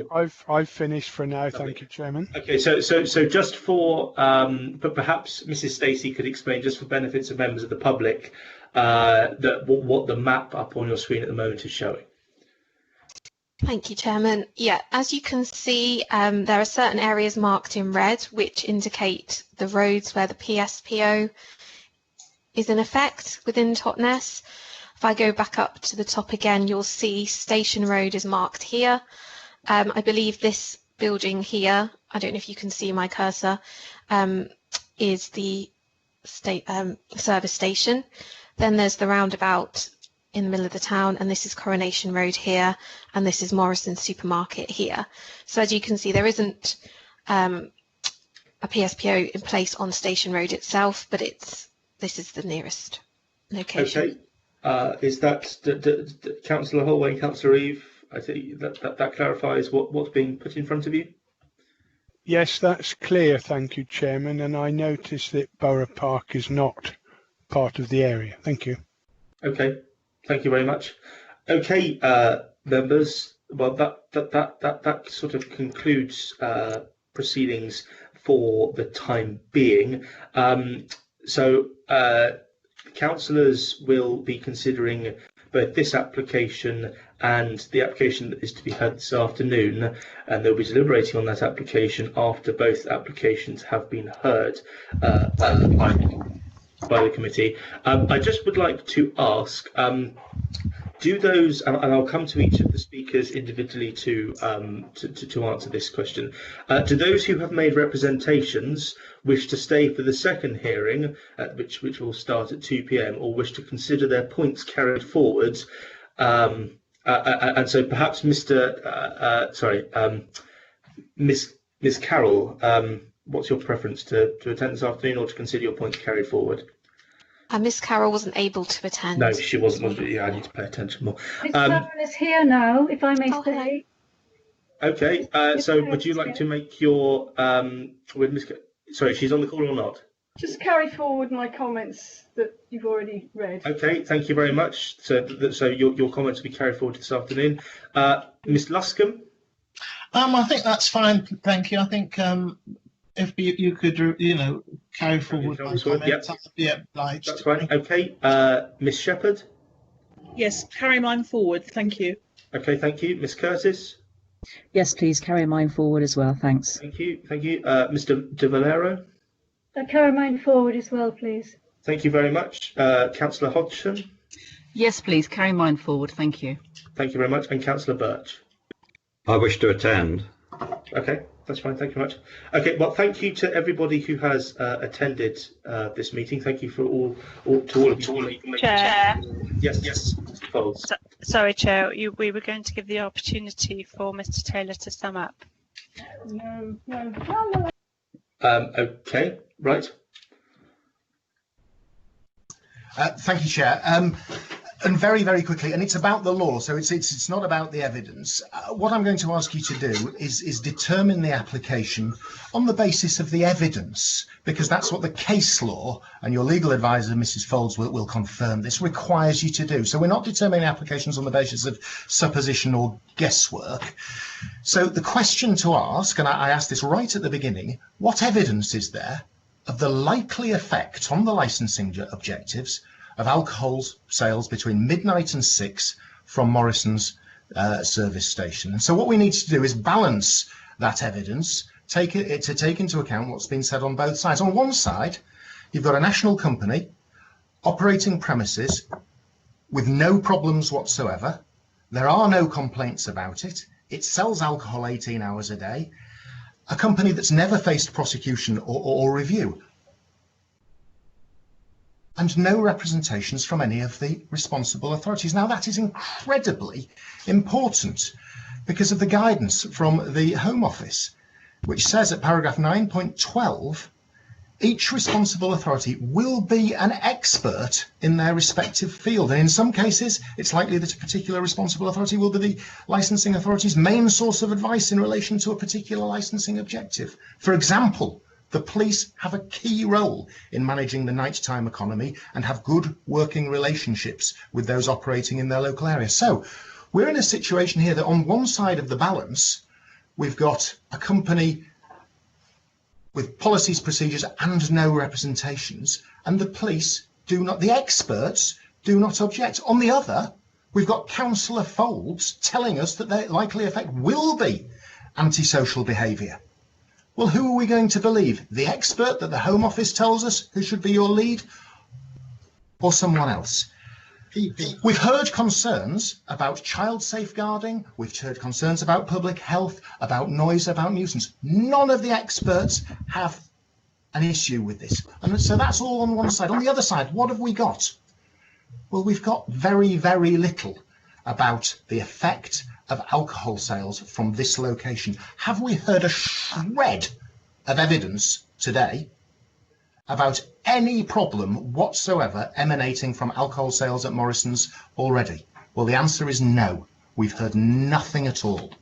I've finished for now. Lovely. Thank you, Chairman. Okay, so just for, but perhaps Mrs. Stacey could explain, just for benefits of members of the public, what the map up on your screen at the moment is showing. Thank you, Chairman. Yeah, as you can see, there are certain areas marked in red which indicate the roads where the PSPO is in effect within Totnes. If I go back up to the top again, you'll see Station Road is marked here. I believe this building here, I don't know if you can see my cursor, is the service station. Then there's the roundabout in the middle of the town, and this is Coronation Road here, and this is Morrison Supermarket here. So as you can see, there isn't a PSPO in place on Station Road itself, but this is the nearest location. Okay, is that Councillor Holway and Councillor Eve? I think that clarifies what's being put in front of you. Yes, that's clear, thank you, Chairman, and I noticed that Borough Park is not part of the area. Thank you. Okay, thank you very much. Okay, members, well, that sort of concludes proceedings for the time being. So councillors will be considering both this application and the application that is to be heard this afternoon, and they'll be deliberating on that application after both applications have been heard by the committee. I just would like to ask, do those, and I'll come to each of the speakers individually to answer this question. Do those who have made representations wish to stay for the second hearing, which will start at 2 p.m, or wish to consider their points carried forward? And so perhaps Miss Carroll, what's your preference, to attend this afternoon or to consider your points carried forward? Miss Carroll wasn't able to attend. No, she wasn't. Yeah, I need to pay attention more. Miss Carroll is here now, if I may say. Okay, so would you like to make your with Miss? Sorry, she's on the call or not? Just carry forward my comments that you've already read. Okay, thank you very much. So your comments will be carried forward this afternoon. Miss Luscombe? I think that's fine, thank you. I think if you could, carry forward my comments, I'd be obliged. That's fine. Okay, Miss Shepherd? Yes, carry mine forward, thank you. Okay, thank you. Miss Curtis? Yes, please carry mine forward as well, thanks. Thank you. Mr. De Valero? Carry mine forward as well, please. Thank you very much. Councillor Hodgson? Yes, please carry mine forward, thank you. Thank you very much. And Councillor Birch? I wish to attend. Okay, that's fine. Thank you very much. Okay, well, thank you to everybody who has attended this meeting. Thank you for all of you. Chair. Yes, Folds. Sorry, Chair. We were going to give the opportunity for Mr. Taylor to sum up. No. Okay, right. Thank you, Chair. And very, very quickly, and it's about the law, so it's not about the evidence. What I'm going to ask you to do is determine the application on the basis of the evidence, because that's what the case law, and your legal advisor, Mrs. Folds, will confirm this, requires you to do. So we're not determining applications on the basis of supposition or guesswork. So the question to ask, and I asked this right at the beginning, what evidence is there of the likely effect on the licensing objectives of alcohol sales between midnight and 6 from Morrison's service station? And so what we need to do is balance that evidence, take into account what's been said on both sides. On one side, you've got a national company operating premises with no problems whatsoever. There are no complaints about it. It sells alcohol 18 hours a day. A company that's never faced prosecution or review. And no representations from any of the responsible authorities. Now, that is incredibly important because of the guidance from the Home Office, which says at paragraph 9.12, each responsible authority will be an expert in their respective field. And in some cases, it's likely that a particular responsible authority will be the licensing authority's main source of advice in relation to a particular licensing objective. For example, the police have a key role in managing the nighttime economy and have good working relationships with those operating in their local area. So we're in a situation here that on one side of the balance, we've got a company with policies, procedures and no representations, and the police the experts do not object. On the other, we've got Councillor Folds telling us that the likely effect will be antisocial behaviour. Well, who are we going to believe? The expert that the Home Office tells us who should be your lead, or someone else? We've heard concerns about child safeguarding, we've heard concerns about public health, about noise, about nuisance. None of the experts have an issue with this. And so that's all on one side. On the other side, what have we got? Well, we've got very, very little about the effect of alcohol sales from this location. Have we heard a shred of evidence today about any problem whatsoever emanating from alcohol sales at Morrison's already? Well, the answer is no. We've heard nothing at all.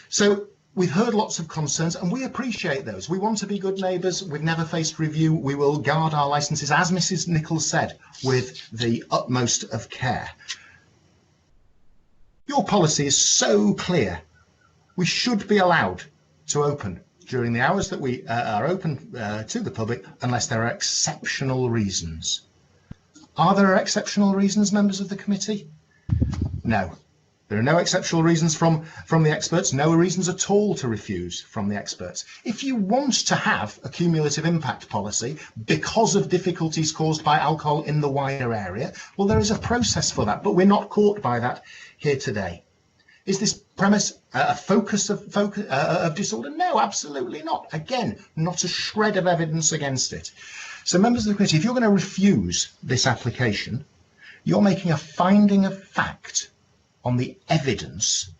So we've heard lots of concerns, and we appreciate those. We want to be good neighbours. We've never faced review. We will guard our licences, as Mrs. Nichols said, with the utmost of care. Your policy is so clear. We should be allowed to open during the hours that we are open to the public, unless there are exceptional reasons. Are there exceptional reasons, members of the committee? No. There are no exceptional reasons from the experts, no reasons at all to refuse from the experts. If you want to have a cumulative impact policy because of difficulties caused by alcohol in the wider area, well, there is a process for that, but we're not caught by that here today. Is this premise a focus of disorder? No, absolutely not. Again, not a shred of evidence against it. So members of the committee, if you're going to refuse this application, you're making a finding of fact on the evidence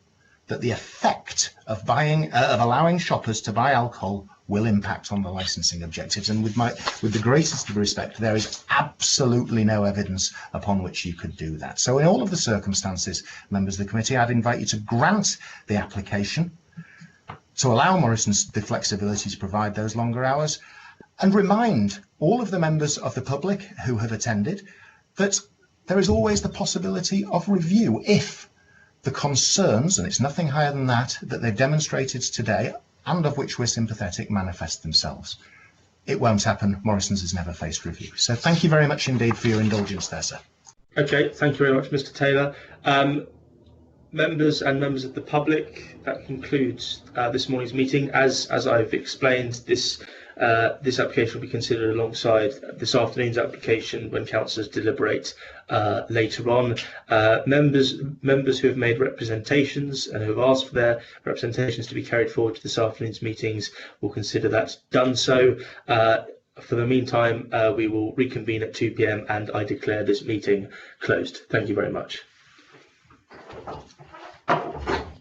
that the effect of allowing shoppers to buy alcohol will impact on the licensing objectives. And with the greatest of respect, there is absolutely no evidence upon which you could do that. So in all of the circumstances, members of the committee, I'd invite you to grant the application to allow Morrison's the flexibility to provide those longer hours, and remind all of the members of the public who have attended that there is always the possibility of review if the concerns, and it's nothing higher than that, that they've demonstrated today, and of which we're sympathetic, manifest themselves. It won't happen. Morrison's has never faced review. So thank you very much indeed for your indulgence there, sir. Okay, thank you very much, Mr. Taylor. Members and members of the public, that concludes this morning's meeting. As I've explained, this application will be considered alongside this afternoon's application when councillors deliberate later on. Members who have made representations and who have asked for their representations to be carried forward to this afternoon's meetings will consider that done so. For the meantime, we will reconvene at 2 p.m. and I declare this meeting closed. Thank you very much.